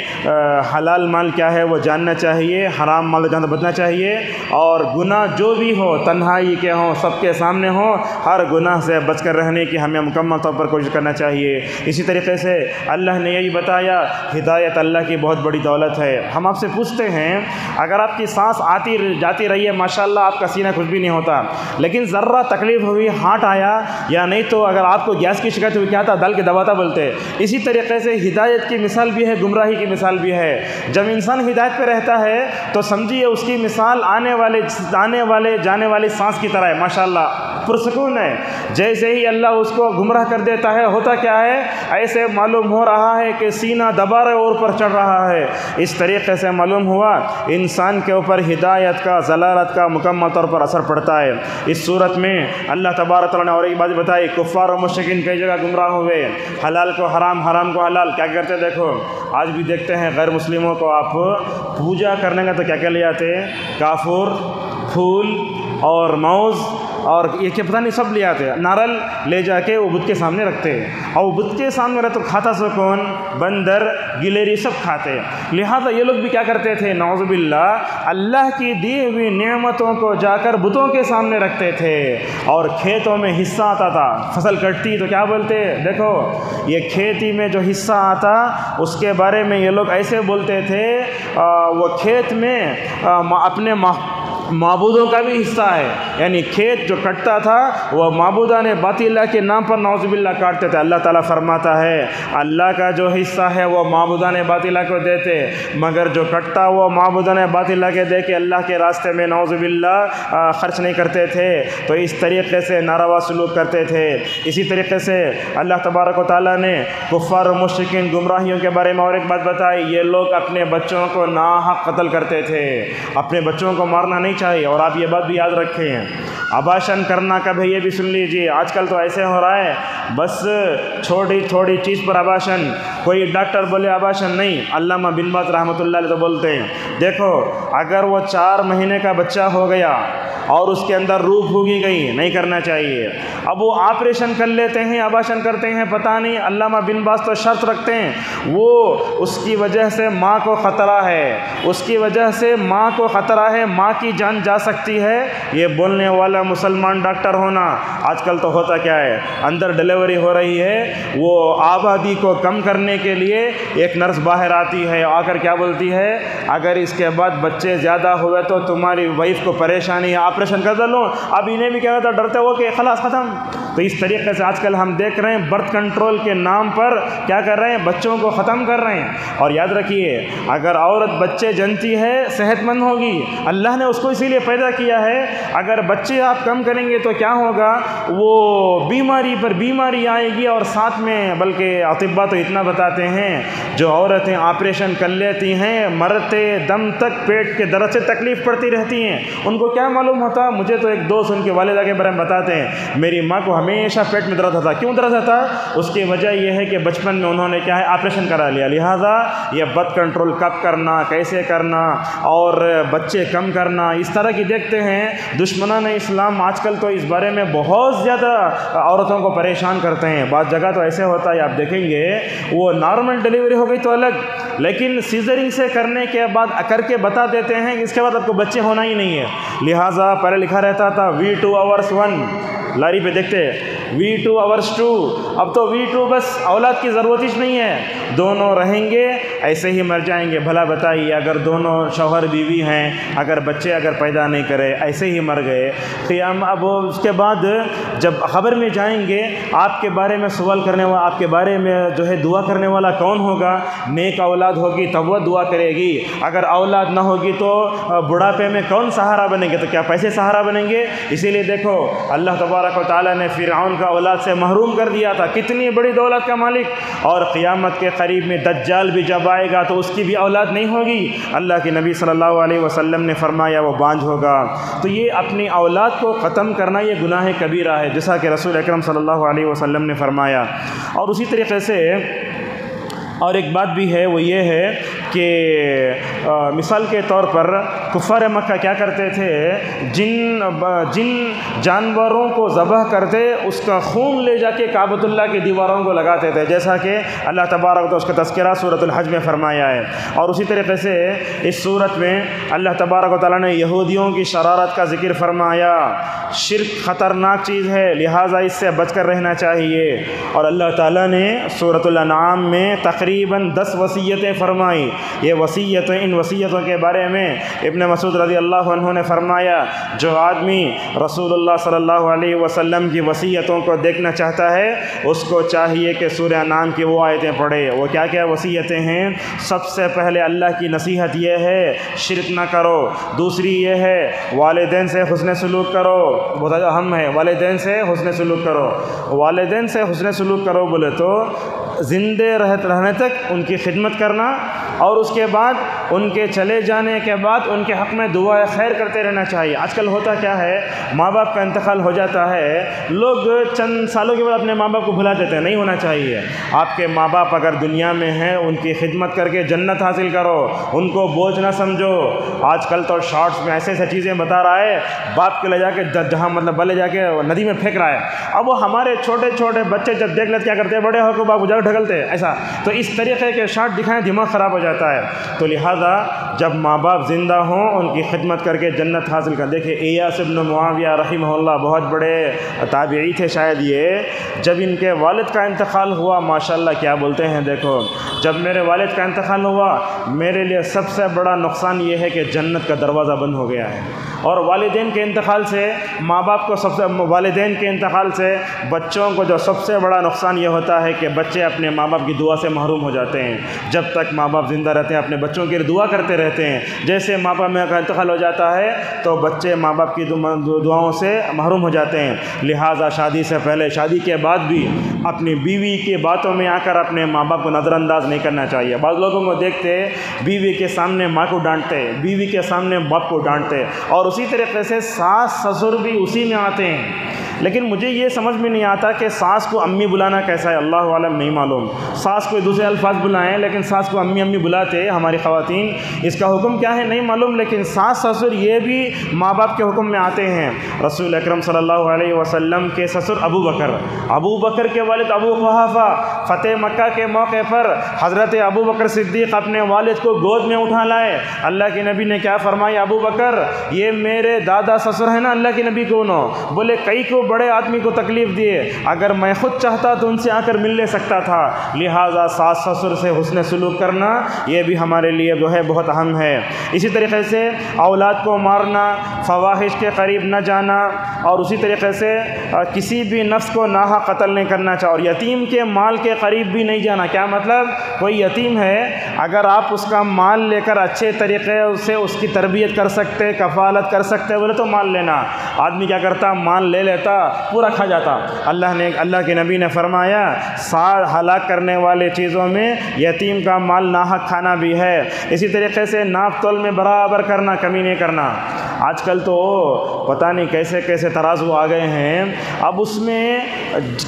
حلال مال کیا ہے وہ جاننا چاہیے، حرام مال جاننا بچنا چاہیے، اور گناہ جو بھی ہو تنہائی کے ہوں سب کے سامنے ہوں ہر گناہ سے بچ کر رہنے کی ہمیں مکمل طور پر کوشش کرنا چاہیے۔ اسی طریقے سے اللہ نے یہی بتایا ہدایت اللہ کی بہت بڑی دولت ہے۔ ہم آپ سے پوچھتے ہیں اگر آپ کی سانس آتی جاتی رہی ہے ماشاءاللہ آپ کا سینہ کچھ بھی نہیں ہوتا، لیکن ذرہ تکلیف ہوئی ہارٹ آیا یا نہیں تو اگر آپ کو گیس کی شکایت ہوئی کیا تھا دل کے دباتا بولتے۔ اسی طریقے سے ہدایت کی مثال بھی ہے، گمراہی کی مثال بھی ہے۔ جب انسان ہدایت پہ رہتا ہے تو سمجھیے اس کی مثال آنے والے جانے والی سانس کی طرح ہے، ماشاءاللہ پرسکون ہے۔ جیسے ہی اللہ اس کو گمراہ کر دیتا ہے ہوتا کیا ہے، ایسے معلوم ہو رہا ہے کہ سینہ دبا رہے اور پر چڑھ رہا ہے۔ اس طریقے سے معلوم ہوا انسان کے اوپر ہدایت کا ضلالت کا مکمل طور پر اثر پڑتا ہے۔ اس صورت میں اللہ تبارک تعالیٰ نے اور ایک بات بتائی، کفار و مشرکین کئی جگہ گمراہ ہوئے، حلال کو حرام حرام کو حلال کیا کرتے دیکھو آج بھی دیکھتے ہیں غیر مسلموں کو آپ پوجا کرنے کا تو کیا کیا لے آتے ہیں، کافور، پھول اور موز اور یہ کہ پتہ نہیں سب لے آتے، نارل لے جا کے وہ بت کے سامنے رکھتے ہیں، اور وہ بت کے سامنے رہے تو کھاتا سو کون، بندر گلیری سب کھاتے۔ لہٰذا یہ لوگ بھی کیا کرتے تھے نعوذ باللہ اللہ کی دی ہوئی نعمتوں کو جا کر بتوں کے سامنے رکھتے تھے، اور کھیتوں میں حصہ آتا تھا، فصل کٹتی تو کیا بولتے دیکھو یہ کھیتی میں جو حصہ آتا اس کے بارے میں یہ لوگ ایسے بولتے تھے وہ کھیت میں اپنے معبودوں کا بھی حصہ ہے، یعنی کھیت جو کٹتا تھا وہ معبودان باطلہ کے نام پر نعوذ باللہ کاٹتے تھے۔ اللہ تعالیٰ فرماتا ہے اللہ کا جو حصہ ہے وہ معبودان باطلہ کو دیتے، مگر جو کٹتا وہ معبودان باطلہ کے دے کے اللہ کے راستے میں نعوذ باللہ خرچ نہیں کرتے تھے، تو اس طریقے سے ناروا سلوک کرتے تھے۔ اسی طریقے سے اللہ تبارک و تعالیٰ نے کفار و مشرکین گمراہیوں کے بارے میں اور ایک بات بتائی، یہ لوگ اپنے بچوں کو ناحق قتل کرتے تھے، اپنے بچوں کو مارنا نہیں چاہیے۔ اور آپ یہ بات بھی یاد رکھیں، اباشن کرنا کا بھی یہ بھی سن لیجیے، آج کل تو ایسے ہو رہا ہے بس چھوٹی چھوٹی چیز پر اباشن، کوئی ڈاکٹر بولے اباشن نہیں، علامہ بن باز رحمۃ اللہ علیہ تو بولتے ہیں دیکھو اگر وہ 4 مہینے کا بچہ ہو گیا اور اس کے اندر روح بھوگی گئی نہیں کرنا چاہیے، اب وہ آپریشن کر لیتے ہیں اباشن کرتے ہیں، پتہ نہیں علامہ بن باز تو شرط رکھتے ہیں وہ اس کی وجہ سے ماں کو خطرہ ہے، اس کی وجہ سے ماں کو خطرہ ہے، ماں کی جان جا سکتی ہے، یہ بولنے والا مسلمان ڈاکٹر ہونا۔ آج کل تو ہوتا کیا ہے اندر ڈیلیوری ہو رہی ہے، وہ آبادی کو کم کرنے کے لیے ایک نرس باہر آتی ہے، آ کر کیا بولتی ہے اگر اس کے بعد بچے زیادہ ہوئے تو تمہاری وائف کو پریشانی ہے، آپریشن کر دو۔ اب انہیں بھی کیا ہوتا ڈرتے ہو کہ خلاص ختم۔ تو اس طریقے سے آج کل ہم دیکھ رہے ہیں برتھ کنٹرول کے نام پر کیا کر رہے ہیں، بچوں کو ختم کر رہے ہیں۔ اور یاد رکھیے اگر عورت بچے جنتی ہے صحت مند ہوگی، اللہ نے اس کو اسی لیے پیدا کیا ہے، اگر بچے آپ کم کریں گے تو کیا ہوگا، وہ بیماری پر بیماری آئے گی، اور ساتھ میں بلکہ اطباء تو اتنا بتاتے ہیں جو عورتیں آپریشن کر لیتی ہیں مرتے دم تک پیٹ کے درد سے تکلیف پڑتی رہتی ہیں، ان کو کیا معلوم ہوتا۔ مجھے تو ایک دوست ان کے والدہ کے بارے میں بتاتے ہیں میری ماں کو ہمیشہ پیٹ میں درد ہوتا ہے. کیوں درد ہوتا ہے؟ اس کی وجہ یہ ہے کہ بچپن میں انہوں نے کیا ہے آپریشن کرا لیا. لہٰذا یہ بد کنٹرول کب کرنا، کیسے کرنا اور بچے کم کرنا، اس طرح کی دیکھتے ہیں. دشمنان اسلام آج کل تو اس بارے میں بہت زیادہ عورتوں کو پریشان کرتے ہیں. بعض جگہ تو ایسے ہوتا ہے آپ دیکھیں گے وہ نارمل ڈیلیوری ہو گئی تو الگ، لیکن سیزرنگ سے کرنے کے بعد کر کے بتا دیتے ہیں کہ اس کے بعد آپ کو بچے ہونا ہی نہیں ہے. لہٰذا پہلے لکھا رہتا تھا V2 hours 1، لاری پہ دیکھتے V2 hours 2. اب تو V2 بس اولاد کی ضرورت ہی نہیں ہے، دونوں رہیں گے ایسے ہی مر جائیں گے. بھلا بتائیے اگر دونوں شوہر بیوی ہیں، اگر بچے اگر پیدا نہیں کرے ایسے ہی مر گئے قیام. اب اس کے بعد جب خبر میں جائیں گے آپ کے بارے میں سوال کرنے والا، آپ کے بارے میں جو ہے دعا کرنے والا کون ہوگا؟ نیک اولاد ہوگی تب وہ دعا کرے گی. اگر اولاد نہ ہوگی تو بڑھاپے میں کون سہارا بنیں گے؟ تو کیا پیسے سہارا بنیں گے؟ اسی لیے دیکھو اللہ تبارک و تعالیٰ نے فرعون کا اولاد سے محروم کر دیا تھا، کتنی بڑی دولت کا مالک. اور قیامت کے قریب میں دجال بھی جب آئے گا تو اس کی بھی اولاد نہیں ہوگی. اللہ کے نبی صلی اللہ علیہ وسلم نے فرمایا وہ بانجھ ہوگا. تو یہ اپنی اولاد کو ختم کرنا یہ گناہ کبیرہ ہے، جیسا کہ رسول اکرم صلی اللہ علیہ وسلم نے فرمایا. اور اسی طریقے سے اور ایک بات بھی ہے، وہ یہ ہے کہ مثال کے طور پر کفار مکہ کیا کرتے تھے؟ جن جانوروں کو ذبح کرتے اس کا خون لے جا کے کعبۃ اللہ کی دیواروں کو لگاتے تھے، جیسا کہ اللہ تبارک و اس کا تذکرہ سورۃ الحج میں فرمایا ہے. اور اسی طریقے سے اس سورت میں اللہ تبارک و تعالیٰ نے یہودیوں کی شرارت کا ذکر فرمایا. شرک خطرناک چیز ہے، لہٰذا اس سے بچ کر رہنا چاہیے. اور اللہ تعالیٰ نے سورۃ الانعام میں تقریباً 10 وصیتیں فرمائی. یہ وصیتیں، ان وصیتوں کے بارے میں ابن مسعود رضی اللہ عنہ نے فرمایا جو آدمی رسول اللہ صلی اللہ علیہ وسلم کی وصیتوں کو دیکھنا چاہتا ہے اس کو چاہیے کہ سورہ انعام کی وہ آیتیں پڑھے. وہ کیا کیا وصیتیں ہیں؟ سب سے پہلے اللہ کی نصیحت یہ ہے شرک نہ کرو. دوسری یہ ہے والدین سے حسن سلوک کرو، بہت اہم ہے، والدین سے حسن سلوک کرو. والدین سے حسن سلوک کرو بولے تو زندے رہنے تک ان کی خدمت کرنا، اور اس کے بعد ان کے چلے جانے کے بعد ان کے حق میں دعا خیر کرتے رہنا چاہیے. آج کل ہوتا کیا ہے، ماں باپ کا انتقال ہو جاتا ہے، لوگ چند سالوں کے بعد اپنے ماں باپ کو بھلا دیتے ہیں. نہیں ہونا چاہیے. آپ کے ماں باپ اگر دنیا میں ہیں ان کی خدمت کر کے جنت حاصل کرو، ان کو بوجھ نہ سمجھو. آج کل تو شارٹس میں ایسے ایسے چیزیں بتا رہا ہے، باپ کے لے جا کے جہاں مطلب بلے جا کے ندی میں پھینک رہا ہے. اب وہ ہمارے چھوٹے چھوٹے بچے جب دیکھ لیتے کیا کرتے ہیں، بڑے ہو کے باپ کو جا کے ڈھکلتے ہیں. ایسا تو اس طریقے کے شارٹ دکھائیں دماغ خراب ہو جاتا ہے. تو لہٰذا جب ماں باپ زندہ ہوں ان کی خدمت کر کے جنت حاصل کر. دیکھیں ایاس ابن معاویہ رحمہ اللہ بہت بڑے تابعی تھے شاید. یہ جب ان کے والد کا انتقال ہوا ماشاءاللہ کیا بولتے ہیں، دیکھو جب میرے والد کا انتقال ہوا میرے لیے سب سے بڑا نقصان یہ ہے کہ جنت کا دروازہ بند ہو گیا ہے. اور والدین کے انتقال سے ماں باپ کو والدین کے انتقال سے بچوں کو جو سب سے بڑا نقصان یہ ہوتا ہے کہ بچے اپنے ماں باپ کی دعا سے محروم ہو جاتے ہیں. جب تک ماں باپ زندہ رہتے ہیں اپنے بچوں کے لیے دعا کرتے رہتے ہیں. جیسے ماں باپ کا انتقال ہو جاتا ہے تو بچے ماں باپ کی دعاؤں سے محروم ہو جاتے ہیں. لہٰذا شادی سے پہلے، شادی کے بعد بھی اپنی بیوی کی باتوں میں آ کر اپنے ماں باپ کو نظر انداز نہیں کرنا چاہیے. بعض لوگوں کو دیکھتے بیوی کے سامنے ماں کو ڈانٹتے، بیوی کے سامنے باپ کو ڈانٹتے، اور اسی طریقے سے ساس سسر بھی اسی میں آتے ہیں. لیکن مجھے یہ سمجھ میں نہیں آتا کہ ساس کو امی بلانا کیسا ہے، اللہ عالم نہیں معلوم. ساس کو دوسرے الفاظ بلائیں لیکن ساس کو امی امی بلاتے ہماری خواتین، اس کا حکم کیا ہے نہیں معلوم. لیکن ساس سسر یہ بھی ماں باپ کے حکم میں آتے ہیں. رسول اکرم صلی اللہ علیہ وسلم کے سسر ابو بکر کے والد ابو قحافہ، فتح مکہ کے موقع پر حضرت ابو بکر صدیق اپنے والد کو گود میں اٹھا لائے. اللہ کے نبی نے کیا فرمایا، ابو بکر یہ میرے دادا سسر ہیں نا. اللہ کے نبی کو بولے کئی کو بڑے آدمی کو تکلیف دیے، اگر میں خود چاہتا تو ان سے آ کر مل لے سکتا تھا. لہٰذا ساس سسر سے حسن سلوک کرنا یہ بھی ہمارے لیے جو ہے بہت اہم ہے. اسی طریقے سے اولاد کو مارنا، فواحش کے قریب نہ جانا، اور اسی طریقے سے کسی بھی نفس کو ناحق قتل نہیں کرنا چاہیے. اور یتیم کے مال کے قریب بھی نہیں جانا. کیا مطلب، کوئی یتیم ہے اگر آپ اس کا مال لے کر اچھے طریقے سے اس کی تربیت کر سکتے، کفالت کر سکتے بولے تو مال لینا. آدمی کیا کرتا، مال لے لیتا پورا کھا جاتا. اللہ کے نبی نے فرمایا ہلاک کرنے والے چیزوں میں یتیم کا مال ناحق کھانا بھی ہے. اسی طریقے سے ناپ تول میں برابر کرنا، کمی نہیں کرنا. آج کل تو پتہ نہیں کیسے کیسے ترازو آ گئے ہیں، اب اس میں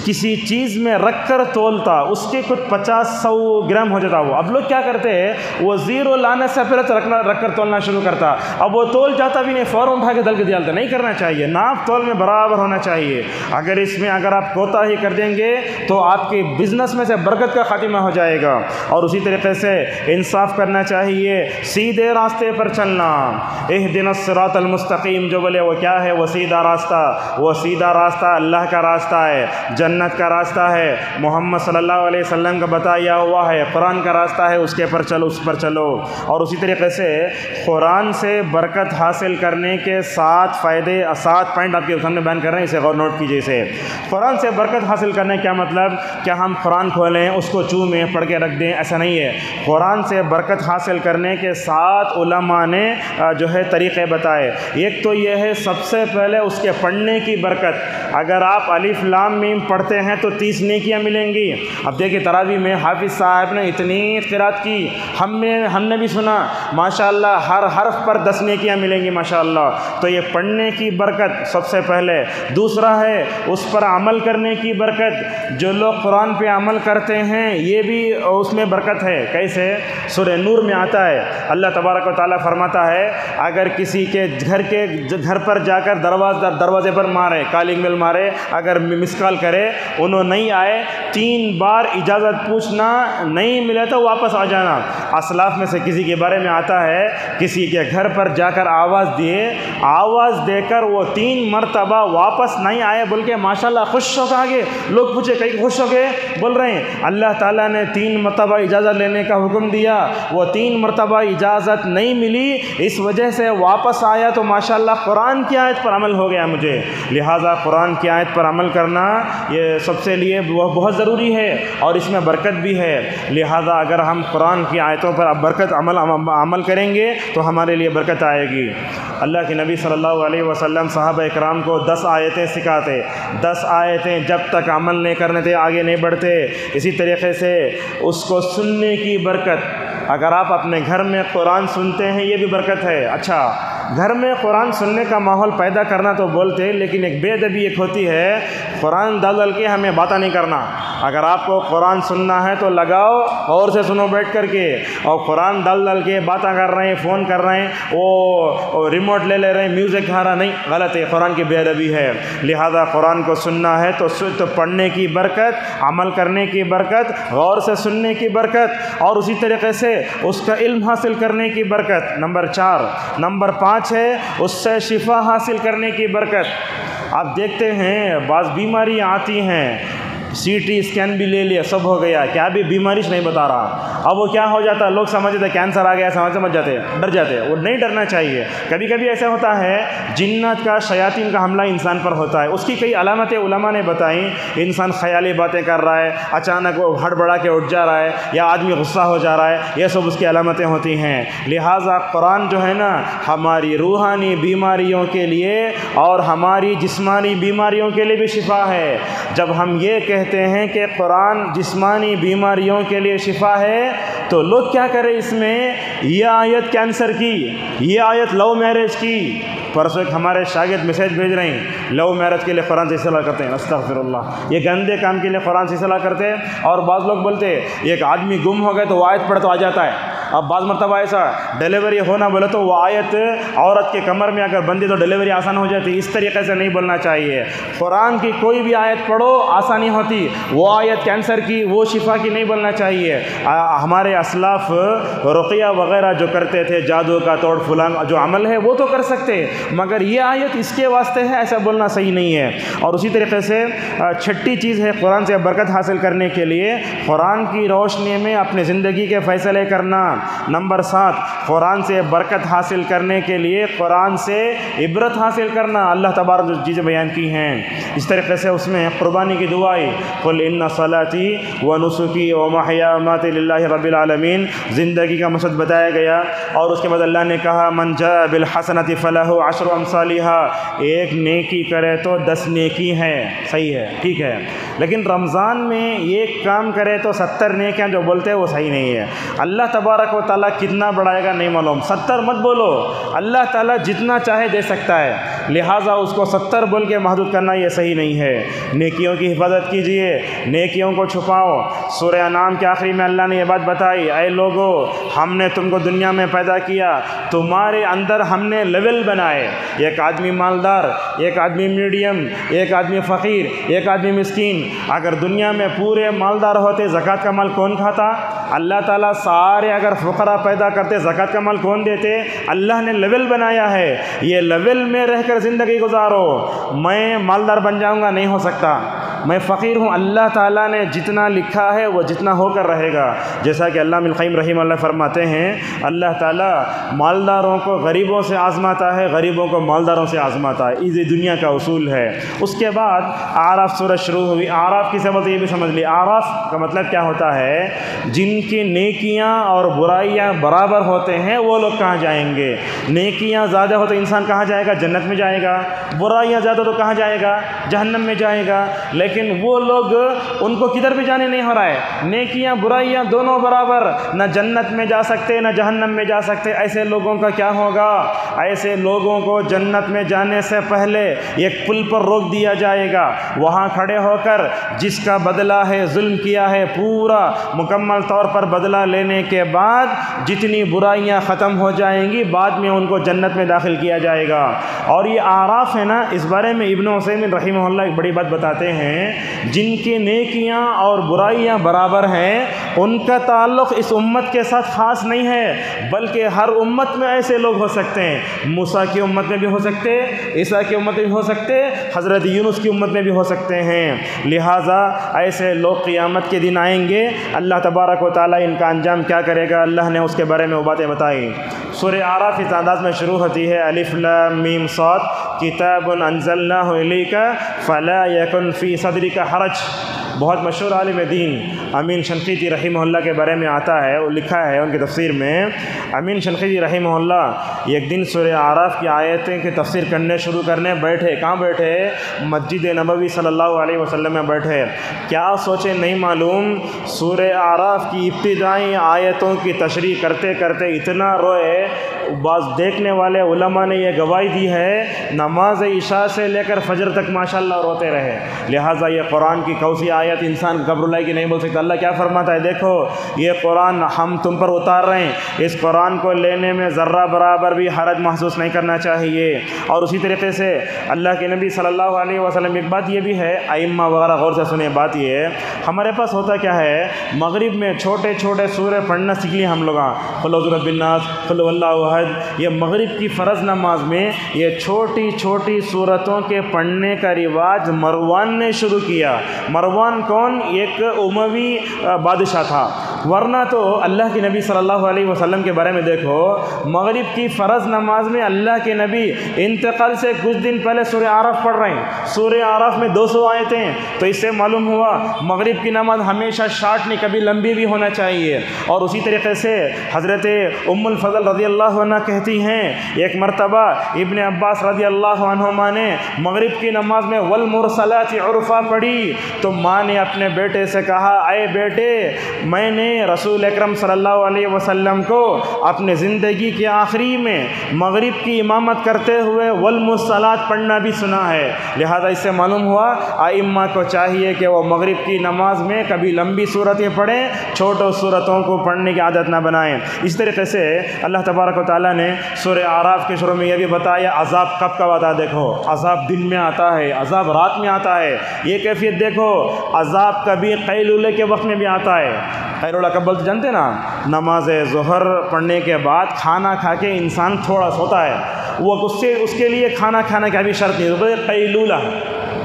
کسی چیز میں رکھ کر تولتا، اس کے کچھ 50-100 گرام ہو جاتا، وہ اب لوگ کیا کرتے ہیں، وہ زیرو لانے سے پہلے رکھ کر تولنا شروع کرتا، اب وہ تول جاتا بھی نہیں، فوراً اٹھا کے دل کے ڈالتا۔ نہیں کرنا چاہیے، ناپ تول میں برابر ہونا چاہیے۔ اگر اس میں اگر آپ کوتاہی کر دیں گے تو آپ کے بزنس میں سے برکت کا خاتمہ ہو جائے گا۔ اور اسی طریقے سے انصاف کرنا چاہیے، سیدھے راستے پر چلنا۔ اہدنا الصراط المستقیم جو بولے وہ کیا ہے، وہ سیدھا راستہ، وہ سیدھا راستہ اللہ کا راستہ ہے، جنت کا راستہ ہے، محمد صلی اللہ علیہ وسلم کا بتایا ہوا ہے، قرآن کا راستہ ہے، اس کے پر چلو، اس پر چلو۔ اور اسی طریقے سے قرآن سے برکت حاصل کرنے کے 7 فائدے، 7 پوائنٹ آپ کے سامنے بیان کر رہے ہیں، اسے غور نوٹ کیجیے۔ اسے قرآن سے برکت حاصل کرنے کیا مطلب، کیا ہم قرآن کھولیں اس کو چومیں پڑھ کے رکھ دیں، ایسا نہیں ہے۔ قرآن سے برکت حاصل کرنے کے 7 علماء نے جو ہے طریقے بتائے۔ ایک تو یہ ہے سب سے پہلے اس کے پڑھنے کی برکت، اگر آپ الف لام میم پڑھتے ہیں تو 30 نیکیاں ملیں گی۔ اب دیکھیں تراویح میں حافظ صاحب نے اتنی قرات کی، ہم نے بھی سنا، ماشاءاللہ ہر حرف پر 10 نیکیاں ملیں گی ماشاءاللہ۔ تو یہ پڑھنے کی برکت سب سے پہلے۔ دوسرا ہے اس پر عمل کرنے کی برکت، جو لوگ قرآن پہ عمل کرتے ہیں یہ بھی اس میں برکت ہے۔ کیسے؟ سورہ نور میں آتا ہے، اللہ تبارک و تعالیٰ فرماتا ہے اگر کسی کے گھر پر جا کر دروازے پر مارے، کالنگ بیل مارے، اگر مس کال کرے، انہوں نہیں آئے، 3 بار اجازت پوچھنا، نہیں ملے تو واپس آ جانا۔ اسلاف میں سے کسی کے بارے میں آتا ہے کسی کے گھر پر جا کر آواز دے کر وہ 3 مرتبہ واپس نہیں آئے، بول کے ماشاءاللہ خوش ہو کے آگے لوگ پوچھے کئی خوش ہو کے بول رہے ہیں، اللہ تعالیٰ نے 3 مرتبہ اجازت لینے کا حکم دیا، وہ 3 مرتبہ اجازت نہیں ملی، اس وجہ سے واپس آیا، تو ماشاءاللہ قرآن کی آیت پر عمل ہو گیا مجھے۔ لہٰذا قرآن کی آیت پر عمل کرنا یہ سب سے لیے بہت ضروری ہے، اور اس میں برکت بھی ہے۔ لہٰذا اگر ہم قرآن کی آیتوں پر برکت عمل کریں گے تو ہمارے لیے برکت آئے گی۔ اللہ کے نبی صلی اللہ علیہ وسلم صحابہ اکرام کو 10 آیتیں سکھاتے، 10 آیتیں جب تک عمل نہیں کرنے تھے آگے نہیں بڑھتے۔ اسی طریقے سے اس کو سننے کی برکت، اگر آپ اپنے گھر میں قرآن سنتے ہیں یہ بھی برکت ہے۔ اچھا، گھر میں قرآن سننے کا ماحول پیدا کرنا تو بولتے، لیکن ایک بے ادبی ایک ہوتی ہے، قرآن ڈال کے ہمیں باتیں نہیں کرنا۔ اگر آپ کو قرآن سننا ہے تو لگاؤ اور سے سنو بیٹھ کر کے، اور قرآن ڈال کے باتیں کر رہے ہیں، فون کر رہے ہیں، وہ ریموٹ لے رہے ہیں، میوزک کھا رہا، نہیں، غلط ہے، قرآن کی بے ادبی ہے۔ لہذا قرآن کو سننا ہے تو پڑھنے کی برکت، عمل کرنے کی برکت، غور سے سننے کی برکت، اور اسی طریقے سے اس کا علم حاصل کرنے کی برکت۔ نمبر 4۔ نمبر 5 ہے اس سے شفا حاصل کرنے کی برکت۔ آپ دیکھتے ہیں بعض بیماریاں آتی ہیں، سی ٹی اسکین بھی لے لیا، سب ہو گیا، کیا بھی بیماری سے نہیں بتا رہا، اب وہ کیا ہو جاتا ہے، لوگ سمجھتے ہیں کینسر آ گیا، سمجھ جاتے ہیں، ڈر جاتے ہیں۔ وہ نہیں ڈرنا چاہیے۔ کبھی کبھی ایسا ہوتا ہے جنات کا، شیاطین کا حملہ انسان پر ہوتا ہے، اس کی کئی علامتیں علماء نے بتائیں، انسان خیالی باتیں کر رہا ہے، اچانک وہ ہڑبڑا کے اٹھ جا رہا ہے، یا آدمی غصہ ہو جا رہا ہے، یہ سب اس کی علامتیں ہوتی ہیں۔ لہٰذا قرآن جو ہے نا ہماری روحانی بیماریوں کے لیے اور ہماری جسمانی بیماریوں کے لیے بھی شفا ہے۔ جب ہم یہ کہتے ہیں کہ قرآن جسمانی بیماریوں کے لیے شفا ہے تو لوگ کیا کریں اس میں، یہ آیت کینسر کی، یہ آیت لو میرج کی۔ پرسوں ایک ہمارے شاگرد میسیج بھیج رہے ہیں، لو میرج کے لیے قرآن سے صلاح کرتے ہیں، استغفر اللہ، یہ گندے کام کے لیے قرآن سے صلاح کرتے ہیں۔ اور بعض لوگ بولتے ہیں ایک آدمی گم ہو گئے تو وہ آیت پڑھ تو آ جاتا ہے۔ اب بعض مرتبہ ایسا ڈیلیوری ہونا بولے تو وہ آیت عورت کے کمر میں اگر بندی تو ڈیلیوری آسان ہو جاتی، اس طریقے سے نہیں بولنا چاہیے۔ قرآن کی کوئی بھی آیت پڑھو آسانی ہوتی، وہ آیت کینسر کی، وہ شفا کی نہیں بولنا چاہیے۔ ہمارے اسلاف رقیہ وغیرہ جو کرتے تھے، جادو کا توڑ پھلان جو عمل ہے وہ تو کر سکتے، مگر یہ آیت اس کے واسطے ہے، ایسا بولنا صحیح نہیں ہے۔ اور اسی طریقے سے 6ٹھی چیز ہے قرآن سے برکت حاصل کرنے کے لیے، قرآن کی روشنی میں اپنے زندگی کے فیصلے کرنا۔ نمبر 7، قرآن سے برکت حاصل کرنے کے لیے قرآن سے عبرت حاصل کرنا۔ اللہ تبارک جو چیزیں بیان کی ہیں، اس طریقے سے اس میں قربانی کی دعائیں، قل ان صلاتی و نسکی و محیا و مماتی للہ رب العالمین، زندگی کا مقصد بتایا گیا۔ اور اس کے بعد اللہ نے کہا من جاء بالحسنۃ فلہ عشر امثالھا، ایک نیکی کرے تو 10 نیکی ہیں، صحیح ہے، ٹھیک ہے۔ لیکن رمضان میں ایک کام کرے تو 70 نیکیاں جو بولتے ہیں وہ صحیح نہیں ہے۔ اللہ تبارک و تعالیٰ کتنا بڑھائے گا نہیں معلوم، 70 مت بولو، اللہ تعالیٰ جتنا چاہے دے سکتا ہے، لہٰذا اس کو 70 بول کے محدود کرنا یہ صحیح نہیں ہے۔ نیکیوں کی حفاظت کیجئے، نیکیوں کو چھپاؤ۔ سورہ انعام کے آخری میں اللہ نے یہ بات بتائی، اے لوگو ہم نے تم کو دنیا میں پیدا کیا، تمہارے اندر ہم نے لیول بنائے، ایک آدمی مالدار، ایک آدمی میڈیم، ایک آدمی فقیر، ایک آدمی مسکین۔ اگر دنیا میں پورے مالدار ہوتے زکوٰۃ کا مال کون کھاتا؟ اللہ تعالیٰ سارے اگر فقراء پیدا کرتے زکوٰۃ کا مال کون دیتے؟ اللہ نے لیول بنایا ہے، یہ لیول میں رہ کر زندگی گزارو۔ میں مالدار بن جاؤں گا نہیں ہو سکتا، میں فقیر ہوں، اللہ تعالیٰ نے جتنا لکھا ہے وہ جتنا ہو کر رہے گا۔ جیسا کہ علامہ ابن القیم رحمہ اللہ فرماتے ہیں، اللہ تعالیٰ مالداروں کو غریبوں سے آزماتا ہے، غریبوں کو مالداروں سے آزماتا ہے، یہ دنیا کا اصول ہے۔ اس کے بعد اعراف سورہ شروع ہوئی۔ اعراف کی سبب یہ بھی سمجھ لی، اعراف کا مطلب کیا ہوتا ہے؟ جن کی نیکیاں اور برائیاں برابر ہوتے ہیں وہ لوگ کہاں جائیں گے؟ نیکیاں زیادہ ہو تو انسان کہاں جائے گا؟ جنت میں جائے گا۔ برائیاں زیادہ تو کہاں جائے گا؟ جہنم میں جائے گا۔ لیکن وہ لوگ ان کو کدھر بھی جانے نہیں ہو رہا ہے، نیکیاں برائیاں دونوں برابر، نہ جنت میں جا سکتے نہ جہنم میں جا سکتے۔ ایسے لوگوں کا کیا ہوگا؟ ایسے لوگوں کو جنت میں جانے سے پہلے ایک پل پر روک دیا جائے گا، وہاں کھڑے ہو کر جس کا بدلہ ہے، ظلم کیا ہے، پورا مکمل طور پر بدلہ لینے کے بعد جتنی برائیاں ختم ہو جائیں گی، بعد میں ان کو جنت میں داخل کیا جائے گا۔ اور یہ اعراف ہے نا، اس بارے میں ابن عثیمین رحمہ اللہ ایک بڑی بات بتاتے ہیں، جن کی نیکیاں اور برائیاں برابر ہیں ان کا تعلق اس امت کے ساتھ خاص نہیں ہے، بلکہ ہر امت میں ایسے لوگ ہو سکتے ہیں۔ موسیٰ کی امت میں بھی ہو سکتے، عیسیٰ کی امت میں بھی ہو سکتے، حضرت یونس کی امت میں بھی ہو سکتے ہیں۔ لہٰذا ایسے لوگ قیامت کے دن آئیں گے، اللہ تبارک و تعالیٰ ان کا انجام کیا کرے گا، اللہ نے اس کے بارے میں وہ باتیں بتائی۔ سورہ اعراف اس انداز میں شروع ہوتی ہے، الف لام میم صاد کتاب انزلناہ الیک فلا یکن فی صدرک حرج۔ بہت مشہور عالم دین امین شنقیطی رحمہ اللہ کے بارے میں آتا ہے، وہ لکھا ہے ان کی تفسیر میں، امین شنقیطی رحمہ اللہ ایک دن سورہ اعراف کی آیتیں کی تفسیر شروع کرنے بیٹھے۔ کہاں بیٹھے؟ مسجد نبوی صلی اللہ علیہ وسلم میں بیٹھے۔ کیا سوچے نہیں معلوم، سورہ اعراف کی ابتدائی آیتوں کی تشریح کرتے کرتے اتنا روئے، بعض دیکھنے والے علماء نے یہ گواہی دی ہے نماز عشاء سے لے کر فجر تک ماشاءاللہ روتے رہے۔ لہٰذا یہ قرآن کی کوسی آیت انسان گھبر لائے کہ نہیں بول سکتا۔ اللہ کیا فرماتا ہے؟ دیکھو یہ قرآن ہم تم پر اتار رہے ہیں، اس قرآن کو لینے میں ذرہ برابر بھی حرج محسوس نہیں کرنا چاہیے۔ اور اسی طریقے سے اللہ کے نبی صلی اللہ علیہ وسلم ایک بات یہ بھی ہے، ائمہ وغیرہ غور سے سنیں، بات یہ ہے ہمارے پاس ہوتا کیا ہے، مغرب میں چھوٹے چھوٹے سورے پڑھنا سیکھ لیے ہم لوگ، قل اعوذ برب الناس، قل هو اللہ احد۔ یہ مغرب کی فرض نماز میں یہ چھوٹی چھوٹی سورتوں کے پڑھنے کا رواج مروان نے شروع کیا۔ مروان کون؟ ایک اموی بادشاہ تھا، ورنہ تو اللہ کے نبی صلی اللہ علیہ وسلم کے بارے میں دیکھو، مغرب کی فرض نماز میں اللہ کے نبی انتقال سے کچھ دن پہلے سورہ اعراف پڑھ رہے ہیں۔ سورہ اعراف میں 200 آیتیں، تو اس سے معلوم ہوا مغرب کی نماز ہمیشہ شارٹ نہیں، کبھی لمبی بھی ہونا چاہیے۔ اور اسی طریقے سے حضرت ام الفضل رضی اللہ عنہ کہتی ہیں، ایک مرتبہ ابن عباس رضی اللہ عنہما نے مغرب کی نماز میں والمرسلات عرفا پڑھی، تو ماں نے اپنے بیٹے سے کہا، اے بیٹے، میں نے رسول اکرم صلی اللہ علیہ وسلم کو اپنے زندگی کے آخری میں مغرب کی امامت کرتے ہوئے والمرسلات پڑھنا بھی سنا ہے۔ لہذا اس سے معلوم ہوا ائمہ کو چاہیے کہ وہ مغرب کی نماز میں کبھی لمبی صورتیں پڑھیں، چھوٹوں صورتوں کو پڑھنے کی عادت نہ بنائیں۔ اس طریقے سے اللہ تبارک و تعالیٰ نے سورہ اعراف کے شروع میں یہ بھی بتایا عذاب کب کب آتا ہے۔ دیکھو عذاب دن میں آتا ہے، عذاب رات میں آتا ہے، یہ کیفیت دیکھو۔ عذاب کبھی قیلولے کے وقت میں بھی آتا ہے۔ قیلولہ کب بولتے جانتے نا؟ نماز ظہر پڑھنے کے بعد کھانا کھا کے انسان تھوڑا سوتا ہے، وہ اس کے لیے کھانا کھانے کا بھی شرط نہیں، وہ قیلولہ۔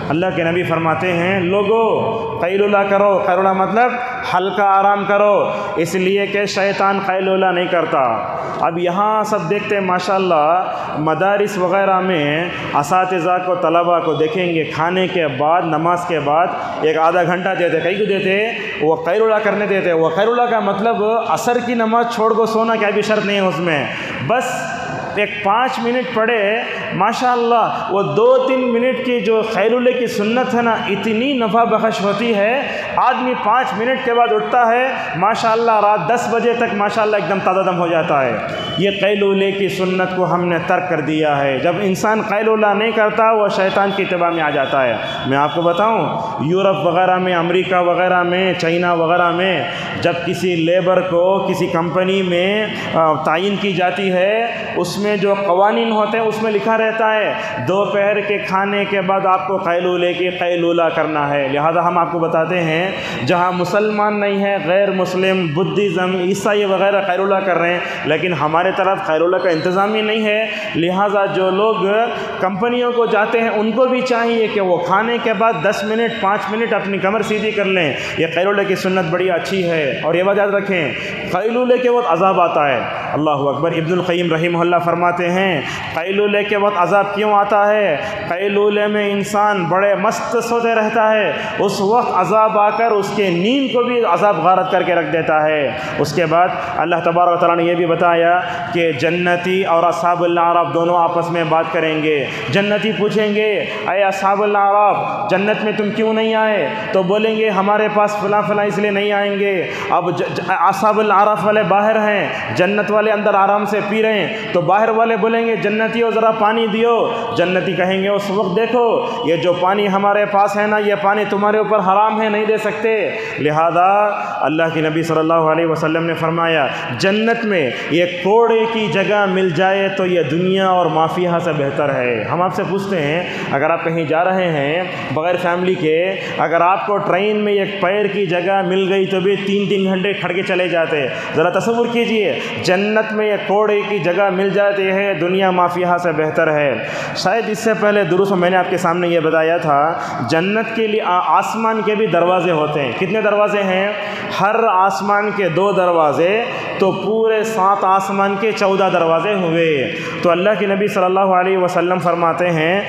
اللہ کے نبی فرماتے ہیں لوگو قیلولہ کرو، قیلولہ مطلب ہلکا آرام کرو، اس لیے کہ شیطان قیلولہ نہیں کرتا۔ اب یہاں سب دیکھتے ہیں ماشاءاللہ مدارس وغیرہ میں اساتذہ کو، طلبہ کو دیکھیں گے کھانے کے بعد، نماز کے بعد ایک آدھا گھنٹہ دیتے، کئی کو دیتے وہ قیلولہ کرنے دیتے۔ وہ قیلولہ کا مطلب عصر کی نماز چھوڑ کو سونا کیا بھی شرط نہیں ہے اس میں، بس ایک 5 منٹ پڑھے ماشاءاللہ وہ 2-3 منٹ کی جو قیلولے کی سنت ہے نا اتنی نفع بخش ہوتی ہے. آدمی 5 منٹ کے بعد اٹھتا ہے ماشاءاللہ رات 10 بجے تک ماشاءاللہ ایک دم تازہ دم ہو جاتا ہے. یہ قیلولے کی سنت کو ہم نے ترک کر دیا ہے. جب انسان قیلولہ نہیں کرتا وہ شیطان کی اتباع میں آ جاتا ہے. میں آپ کو بتاؤں یورپ وغیرہ میں، امریکہ وغیرہ میں، چائنا وغیرہ میں جب کسی لیبر کو کسی کمپنی میں تعین کی جاتی ہے اس میں جو قوانین ہوتے ہیں اس میں لکھا رہتا ہے دوپہر کے کھانے کے بعد آپ کو قیلولہ کرنا ہے. لہذا ہم آپ کو بتاتے ہیں جہاں مسلمان نہیں ہے، غیر مسلم، بدھزم، عیسائی وغیرہ قیلولہ کر رہے ہیں، لیکن ہمارے طرف قیلولہ کا انتظام ہی نہیں ہے. لہذا جو لوگ کمپنیوں کو جاتے ہیں ان کو بھی چاہیے کہ وہ کھانے کے بعد 10 منٹ 5 منٹ اپنی کمر سیدھی کر لیں. یہ قیلولے کی سنت بڑی اچھی ہے. اور یہ بات یاد رکھیں قیلولے کے وقت عذاب آتا ہے. اللہ اکبر. ابن القیم رحمہ اللہ فرماتے ہیں قیلولے کے وقت عذاب کیوں آتا ہے؟ قیلولے میں انسان بڑے مست سوتے رہتا ہے، اس وقت عذاب آ کر اس کے نیند کو بھی عذاب غارت کر کے رکھ دیتا ہے. اس کے بعد اللہ تبارک و تعالیٰ نے یہ بھی بتایا کہ جنتی اور اصحاب الاعراف دونوں آپس میں بات کریں گے. جنتی پوچھیں گے اے اصحاب الاعراف جنت میں تم کیوں نہیں آئے؟ تو بولیں گے ہمارے پاس فلاں فلاں اس لیے نہیں آئیں گے. اب اصحاب الاعراف والے باہر ہیں، جنت والے اندر آرام سے پی رہے ہیں، تو باہر والے بولیں گے جنتیوں ذرا پانی دیو. جنتی کہیں گے اس وقت دیکھو یہ جو پانی ہمارے پاس ہے نا یہ پانی تمہارے اوپر حرام ہے، نہیں دے سکتے. لہذا اللہ کے نبی صلی اللہ علیہ وسلم نے فرمایا جنت میں یہ کوڑے کی جگہ مل جائے تو یہ دنیا اور ما فیہا سے بہتر ہے. ہم آپ سے پوچھتے ہیں اگر آپ کہیں جا رہے ہیں بغیر فیملی کے، اگر آپ کو ٹرین میں ایک پیر کی جگہ مل گئی تو بھی 3 گھنٹے کھڑ کے چلے جاتے. ذرا تصور کیجئے جنت میں یہ کوڑے کی جگہ مل جاتی ہے، دنیا ما فیہا سے بہتر ہے. شاید اس سے پہلے دروس میں نے آپ کے سامنے یہ بتایا تھا جنت کے لیے آسمان کے بھی دروازے ہوتے ہیں. کتنے دروازے ہیں؟ ہر آسمان کے 2 دروازے، تو پورے 7 آسمان کے 14 دروازے ہوئے. تو اللہ کے نبی صلی اللہ علیہ وسلم فرماتے ہیں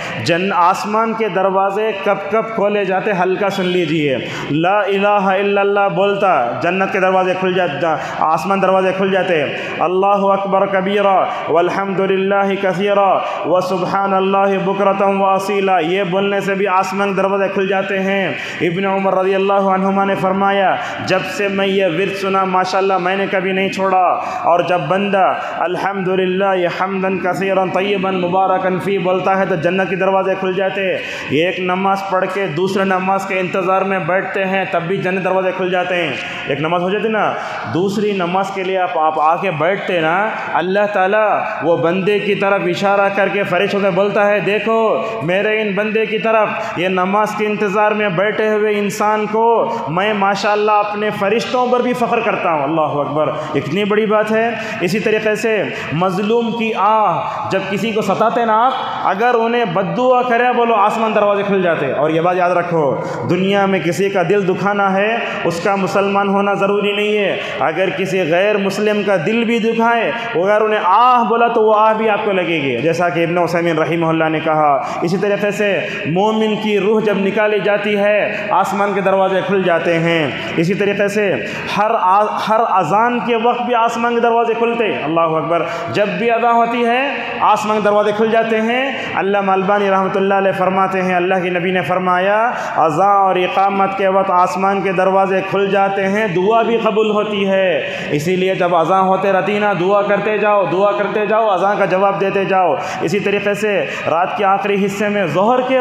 آسمان کے دروازے کب کب کھولے جاتے؟ ہلکا سن لیجئے. لا الہ الا اللہ بولتا جنت کے دروازے کھل جاتے، آسمان دروازے کھل جاتے. اللہ اکبر کبیرا والحمد للہ کثیرا وسبحان اللہ بکرۃ واصیلا، یہ بولنے سے بھی آسمان دروازے کھل جاتے ہیں. ابن عمر رضی اللہ عنہما نے فرمایا جب سے میں یہ ورد سنا ماشاءاللہ میں نے کبھی نہیں چھوڑا. اور جب بندہ الحمدللہ حمدن کثیرا طیبا مبارکا فی بولتا ہے تو جنت کے دروازے کھل جاتے. ایک نماز پڑھ کے دوسرے نماز کے انتظار میں بیٹھتے ہیں تب بھی جنت دروازے کھل جاتے ہیں. ایک نماز ہو جاتی نا، دوسری نماز کے لیے آپ آ کے بیٹھتے نا، اللہ تعالیٰ وہ بندے کی طرف اشارہ کر کے فرشتوں سے بولتا ہے دیکھو میرے ان بندے کی طرف، یہ نماز کے انتظار میں بیٹھے ہوئے انسان کو میں ماشاءاللہ اپنے فرشتوں پر بھی فخر کرتا ہوں. اللہ اکبر، اتنی بڑی بات ہے. اسی طریقے سے مظلوم کی آہ جب کسی کو ستاتے نا آپ، اگر انہیں بد دعا کرے بولو آسمان دروازے کھل جاتے. اور یہ بات یاد رکھو دنیا میں کسی کا دل دکھانا ہے اس کا مسلمان ہونا ضروری نہیں ہے. اگر کسی غیر مسلم کا دل بھی دکھائے اگر انہیں آہ بولا تو وہ آہ بھی آپ کو لگے گی، جیسا کہ ابن عثیمین رحمہ اللہ نے کہا. اسی طریقے سے مومن کی روح جب نکالی جاتی ہے آسمان کے دروازے کھل جاتے ہیں. اسی طریقے سے ہر اذان کے وقت بھی آسمان کے دروازے کھلتے. اللہ اکبر، جب بھی اذان ہوتی ہے آسمان کے دروازے کھل جاتے ہیں. علامہ البانی رحمۃ اللہ علیہ فرماتے ہیں اللہ کے نبی نے فرمایا اذان اور اقامت کے وقت آسمان کے دروازے کھل جاتے ہیں، دعا بھی قبول ہوتی ہے. اسی لیے جب اذان ہوتے رہتی نا دعا کرتے جاؤ اذان کا جواب دیتے جاؤ. اسی طریقے سے رات کے آخری حصے میں ظہر کے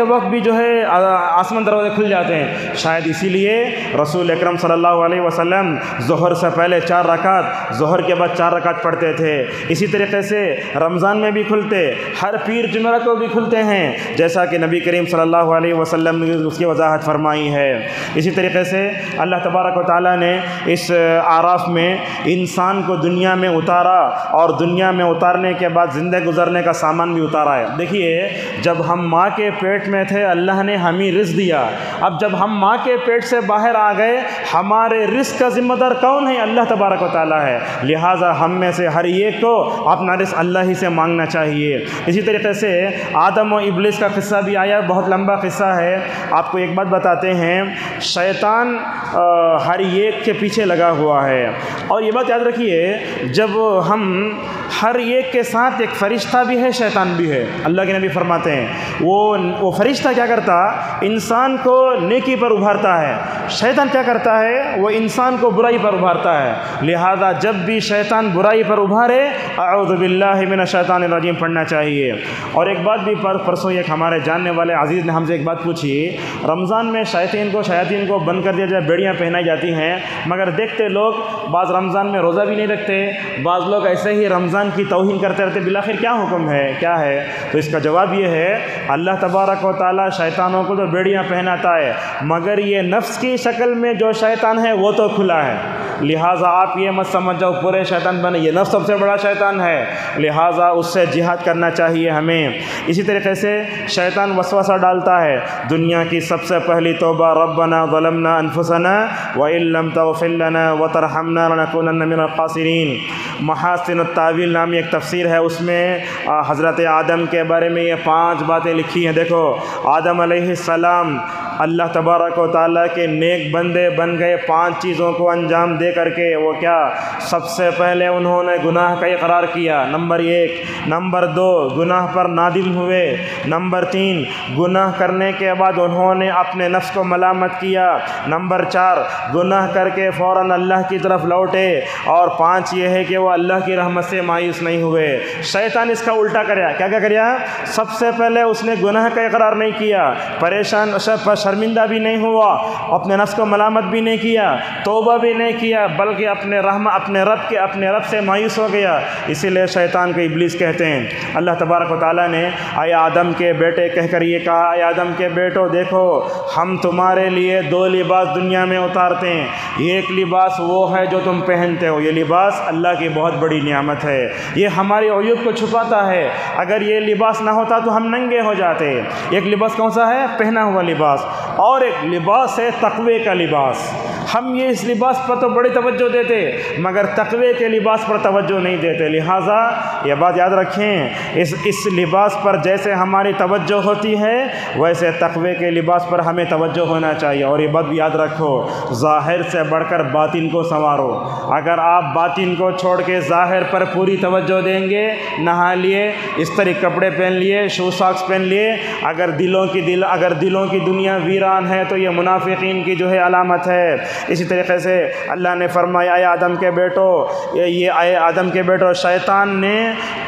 وقت بھی جو ہے آسمان دروازے کھل جاتے ہیں. شاید اسی لیے رسول اکرم صلی اللہ علیہ وسلم ظہر سے پہلے 4 رکعت، ظہر کے بعد 4 رکعت پڑھتے تھے. اسی طریقے سے رمضان میں بھی کھلتے، ہر پیر جمعرات کو بھی کھلتے ہیں، جیسا کہ نبی کریم صلی اللہ علیہ وسلم نے اس کی وضاحت فرمائی ہے. اسی طریقے سے اللہ تبارک و تعالیٰ نے اس اعراف میں انسان کو دنیا میں اتارا اور دنیا میں اتارنے کے بعد زندہ گزرنے کا سامان بھی اتارا ہے. دیکھیے جب ہم ماں کے پیٹ میں تھے اللہ نے ہمیں رزق دیا. اب جب ہم ماں کے پیٹ سے باہر آ گئے ہمارے رزق کا ذمہ دار کون ہے؟ اللہ تبارک و تعالیٰ ہے. لہٰذا ہم میں سے ہر ایک کو اپنا رزق اللہ ہی سے مانگنا چاہیے. اسی طریقے سے آدم و ابلیس کا قصہ بھی آیا، بہت لمبا قصہ ہے. آپ کو ایک بات بتاتے ہیں، شیطان ہر ایک کے پیچھے لگا ہوا ہے. اور یہ بات یاد رکھیے جب ہم ہر ایک کے ساتھ ایک فرشتہ بھی ہے، شیطان بھی ہے۔ اللہ کے نبی فرماتے ہیں وہ فرشتہ کیا کرتا، انسان کو نیکی پر ابھارتا ہے، شیطان کیا کرتا ہے، وہ انسان کو برائی پر ابھارتا ہے۔ لہذا جب بھی شیطان برائی پر ابھارے اعوذ باللہ من الشیطان الرجیم پڑھنا چاہیے۔ اور ایک بات بھی پرسوں ایک ہمارے جاننے والے عزیز نے ہم سے ایک بات پوچھی، رمضان میں شیاطین کو بند کر دیا جائے، بیڑیاں پہنائی جاتی ہیں، مگر دیکھتے لوگ بعض رمضان میں روزہ بھی نہیں رکھتے، بعض لوگ ایسے ہی رمضان کی توہین کرتے رہتے، بالآخر کیا حکم ہے، کیا ہے؟ تو اس کا جواب یہ ہے، اللہ تبارک و تعالیٰ شیطانوں کو تو بیڑیاں پہناتا ہے، مگر یہ نفس کی شکل میں جو شیطان ہے وہ تو کھلا ہے۔ لہٰذا آپ یہ مت سمجھ جاؤ پورے شیطان بنے، یہ نفس سب سے بڑا شیطان ہے، لہٰذا اس سے جہاد کرنا چاہیے ہمیں۔ اسی طریقے سے شیطان وسوسہ ڈالتا ہے، دنیا کی سب سے پہلی توبہ ربنا ظلمنا انفسنا وان لم تغفر لنا وترحمنا لنکونن من الخاسرین۔ محاسن التاویل نامی ایک تفسیر ہے، اس میں حضرت آدم کے بارے میں یہ 5 باتیں لکھی ہیں۔ دیکھو آدم علیہ السلام اللہ تبارک و تعالیٰ کے نیک بندے بن گئے 5 چیزوں کو انجام دے کر کے۔ وہ کیا؟ سب سے پہلے انہوں نے گناہ کا اقرار کیا، نمبر 1، نمبر 2 گناہ پر نادم ہوئے، نمبر 3 گناہ کرنے کے بعد انہوں نے اپنے نفس کو ملامت کیا، نمبر 4 گناہ کر کے فوراً اللہ کی طرف لوٹے، اور 5 یہ ہے کہ وہ اللہ کی رحمت سے مایوس نہیں ہوئے۔ شیطان اس کا الٹا کریا، کیا کریا؟ سب سے پہلے اس نے گناہ کا اقرار نہیں کیا، پریشان شرمندہ بھی نہیں ہوا، اپنے نفس کو ملامت بھی نہیں کیا، توبہ بھی نہیں کیا، بلکہ اپنے رب سے مایوس ہو گیا۔ اسی لیے شیطان کو ابلیس کہتے ہیں۔ اللہ تبارک و تعالیٰ نے اے آدم کے بیٹے کہہ کر یہ کہا، اے آدم کے بیٹو دیکھو ہم تمہارے لیے 2 لباس دنیا میں اتارتے ہیں، ایک لباس وہ ہے جو تم پہنتے ہو، یہ لباس اللہ کی بہت بڑی نعمت ہے، یہ ہماری عیوب کو چھپاتا ہے، اگر یہ لباس نہ ہوتا تو ہم ننگے ہو جاتے۔ ایک لباس کون سا ہے؟ پہنا ہوا لباس، اور ایک لباس ہے تقوی کا لباس۔ ہم یہ اس لباس پر تو بڑی توجہ دیتے، مگر تقوی کے لباس پر توجہ نہیں دیتے۔ لہٰذا یہ بات یاد رکھیں، اس لباس پر جیسے ہماری توجہ ہوتی ہے ویسے تقوی کے لباس پر ہمیں توجہ ہونا چاہیے۔ اور یہ بات بھی یاد رکھو، ظاہر سے بڑھ کر باطن کو سنوارو۔ اگر آپ باطن کو چھوڑ کے ظاہر پر پوری توجہ دیں گے، نہا لیے، استری کپڑے پہن لیے، شو ساکس پہن لیے، اگر دلوں کی دنیا ویران ہے تو یہ منافقین کی جو ہے علامت ہے۔ اسی طریقے سے اللہ نے فرمایا اے آدم کے بیٹو شیطان نے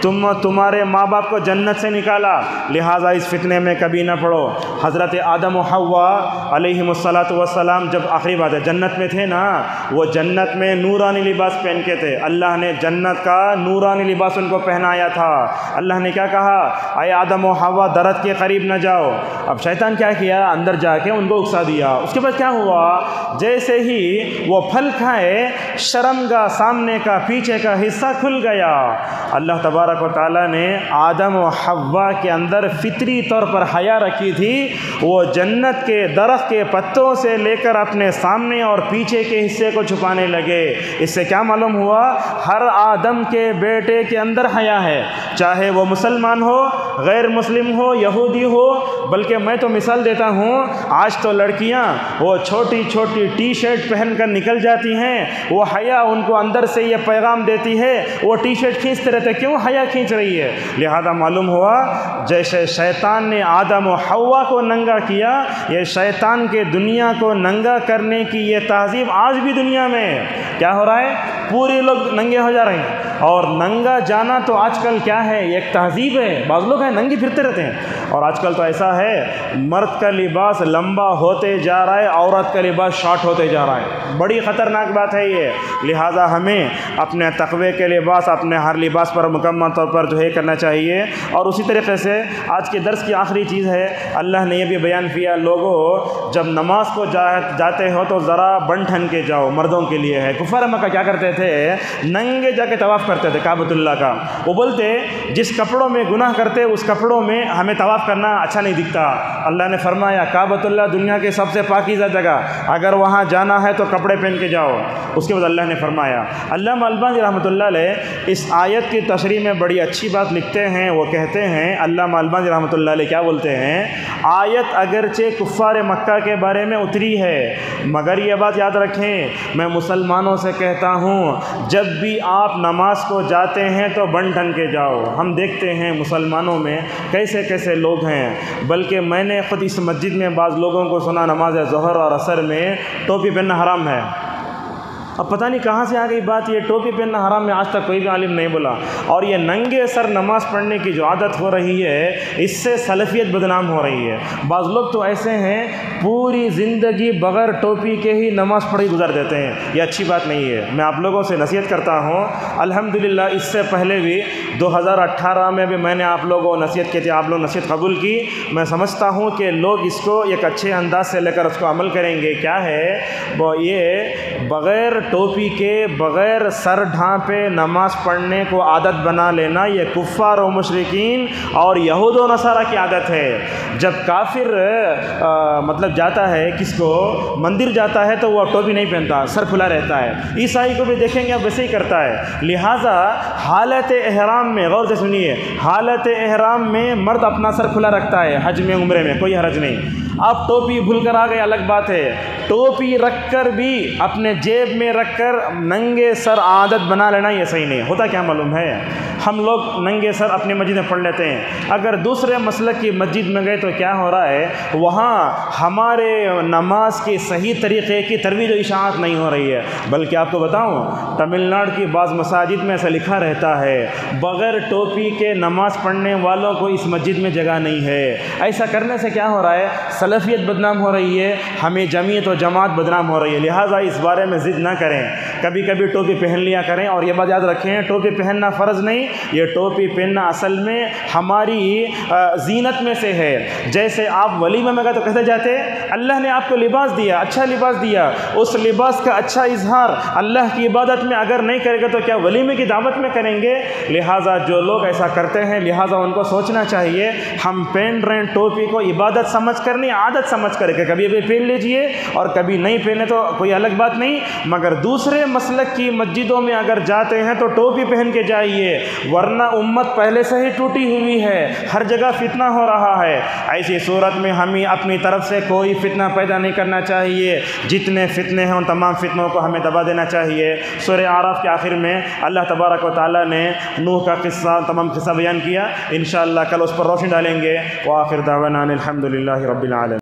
تمہارے ماں باپ کو جنت سے نکالا، لہٰذا اس فتنے میں کبھی نہ پڑو۔ حضرت آدم و حوا علیہم الصلاۃ والسلام جب آخری بات ہے جنت میں تھے نا، وہ جنت میں نورانی لباس پہن کے تھے، اللہ نے جنت کا نورانی لباس ان کو پہنایا تھا۔ اللہ نے کیا کہا؟ اے آدم و حوا درخت کے قریب نہ جاؤ۔ اب شیطان کیا کیا؟ اندر جا کے ان کو اکسا دیا۔ اس کے بعد کیا ہوا؟ جیسے ہی وہ پھل کھائے، شرمگاہ سامنے کا پیچھے کا حصہ کھل گیا۔ اللہ تبارک و تعالیٰ نے آدم و حوا کے اندر فطری طور پر حیا رکھی تھی، وہ جنت کے درخت کے پتوں سے لے کر اپنے سامنے اور پیچھے کے حصے کو چھپانے لگے۔ اس سے کیا معلوم ہوا؟ ہر آدم کے بیٹے کے اندر حیا ہے، چاہے وہ مسلمان ہو، غیر مسلم ہو، یہودی ہو۔ بلکہ میں تو مثال دیتا ہوں، آج تو لڑکیاں وہ چھوٹی چھوٹی ٹی شرٹ پہن کر نکل جاتی ہیں، وہ حیا ان کو اندر سے یہ پیغام دیتی ہے، وہ ٹی شرٹ کھینچتے رہتے، کیوں حیا کھینچ رہی ہے؟ لہذا معلوم ہوا جیسے شیطان نے آدم و حوا کو ننگا کیا، یہ شیطان کے دنیا کو ننگا کرنے کی یہ تہذیب آج بھی دنیا میں کیا ہو رہا ہے؟ پورے لوگ ننگے ہو جا رہے ہیں۔ اور ننگا جانا تو آج کل کیا ہے؟ ایک تہذیب ہے، بعض لوگ ہیں ننگی پھرتے رہتے ہیں۔ اور آج کل تو ایسا ہے مرد کا لباس لمبا ہوتے جا رہا ہے، عورت کا لباس شارٹ ہوتے جا رہا ہے، بڑی خطرناک بات ہے یہ۔ لہٰذا ہمیں اپنے تقوی کے لباس، اپنے ہر لباس پر مکمل طور پر جو ہے کرنا چاہیے۔ اور اسی طریقے سے آج کے درس کی آخری چیز ہے، اللہ نے یہ بھی بیان کیا، لوگوں جب نماز کو جاتے ہو تو ذرا بن ٹھن کے جاؤ، مردوں کے لیے ہے۔ کفار مکہ کیا کرتے تھے؟ ننگے جا کے طواف کرتے تھے کعبۃ اللہ کا۔ وہ بولتے جس کپڑوں میں گناہ کرتے اس کپڑوں میں ہمیں طواف طواف کرنا اچھا نہیں دکھتا۔ اللہ نے فرمایا کعبۃ اللہ دنیا کے سب سے پاکیزہ جگہ، اگر وہاں جانا ہے تو کپڑے پہن کے جاؤ۔ اس کے بعد اللہ نے فرمایا، علامہ البانی رحمۃ اللہ علیہ اس آیت کی تشریح میں بڑی اچھی بات لکھتے ہیں۔ وہ کہتے ہیں، علامہ البانی رحمۃ اللہ علیہ کیا بولتے ہیں، آیت اگرچہ کفار مکہ کے بارے میں اتری ہے، مگر یہ بات یاد رکھیں، میں مسلمانوں سے کہتا ہوں جب بھی آپ نماز کو جاتے ہیں تو بن ٹھن کے جاؤ۔ ہم دیکھتے ہیں مسلمانوں میں کیسے کیسے لوگ ہیں، بلکہ میں نے خود اس مسجد میں بعض لوگوں کو سنا نماز ظہر اور عصر میں ٹوپی پہننا حرام ہے۔ اب پتہ نہیں کہاں سے آ گئی بات، یہ ٹوپی پہننا حرام میں آج تک کوئی بھی عالم نہیں بولا۔ اور یہ ننگے سر نماز پڑھنے کی جو عادت ہو رہی ہے، اس سے سلفیت بدنام ہو رہی ہے۔ بعض لوگ تو ایسے ہیں پوری زندگی بغیر ٹوپی کے ہی نماز پڑھی گزار دیتے ہیں، یہ اچھی بات نہیں ہے۔ میں آپ لوگوں سے نصیحت کرتا ہوں، الحمدللہ اس سے پہلے بھی 2018 میں بھی میں نے آپ لوگوں کو نصیحت کی تھی، آپ لوگ نصیحت قبول کی۔ میں سمجھتا ہوں کہ لوگ اس کو ایک اچھے انداز سے لے کر اس کو عمل کریں گے۔ کیا ہے وہ، یہ بغیر ٹوپی کے، بغیر سر ڈھانپے نماز پڑھنے کو عادت بنا لینا، یہ کفار و مشرکین اور یہود و نصارہ کی عادت ہے۔ جب کافر مطلب جاتا ہے، کس کو مندر جاتا ہے تو وہ ٹوپی نہیں پہنتا، سر کھلا رہتا ہے۔ عیسائی کو بھی دیکھیں گے اب ویسے ہی کرتا ہے۔ لہٰذا حالت احرام میں غور سے سنیے، حالت احرام میں مرد اپنا سر کھلا رکھتا ہے، حج میں عمرے میں کوئی حرج نہیں۔ اب ٹوپی بھول کر آ گئے الگ بات ہے، ٹوپی رکھ کر بھی اپنے جیب میں رکھ کر ننگے سر عادت بنا لینا یہ صحیح نہیں۔ ہوتا کیا معلوم ہے، ہم لوگ ننگے سر اپنی مسجد میں پڑھ لیتے ہیں، اگر دوسرے مسلک کی مسجد میں گئے تو کیا ہو رہا ہے، وہاں ہمارے نماز کی صحیح طریقے کی ترویج و اشاعت نہیں ہو رہی ہے۔ بلکہ آپ کو بتاؤں، تمل ناڈو کی بعض مساجد میں ایسا لکھا رہتا ہے بغیر ٹوپی کے نماز پڑھنے والوں کو اس مسجد میں جگہ نہیں ہے۔ ایسا کرنے سے کیا ہو رہا ہے، سلفیت بدنام ہو رہی ہے، ہمیں جمعیت و جماعت بدنام ہو رہی ہے۔ لہٰذا اس بارے میں ضد نہ کریں، کبھی کبھی ٹوپی پہن لیا کریں۔ اور یہ بات یاد رکھیں، ٹوپی پہننا فرض نہیں، یہ ٹوپی پہننا اصل میں ہماری زینت میں سے ہے۔ جیسے آپ ولیمہ میں گئے تو کیسے جاتے، اللہ نے آپ کو لباس دیا، اچھا لباس دیا، اس لباس کا اچھا اظہار اللہ کی عبادت میں اگر نہیں کرے گا تو کیا ولیمے کی دعوت میں کریں گے۔ لہٰذا جو لوگ ایسا کرتے ہیں، لہٰذا ان کو سوچنا چاہیے ہم پہن رہے ہیں ٹوپی کو عبادت سمجھ کر نہیں، عادت سمجھ کر کے کبھی بھی پہن لیجئے اور کبھی نہیں پہنے تو کوئی الگ بات نہیں، مگر دوسرے مسلک کی مسجدوں میں اگر جاتے ہیں تو ٹوپی پہن کے جائیے، ورنہ امت پہلے سے ہی ٹوٹی ہوئی ہے، ہر جگہ فتنہ ہو رہا ہے۔ ایسی صورت میں ہمیں اپنی طرف سے کوئی فتنہ پیدا نہیں کرنا چاہیے، جتنے فتنے ہیں ان تمام فتنوں کو ہمیں دبا دینا چاہیے۔ سورہ اعراف کے آخر میں اللہ تبارک و تعالیٰ نے نوح کا قصہ، تمام قصہ بیان کیا، انشاءاللہ کل اس پر روشنی ڈالیں گے۔ وآخر دعوانا الحمدللہ رب العالمین۔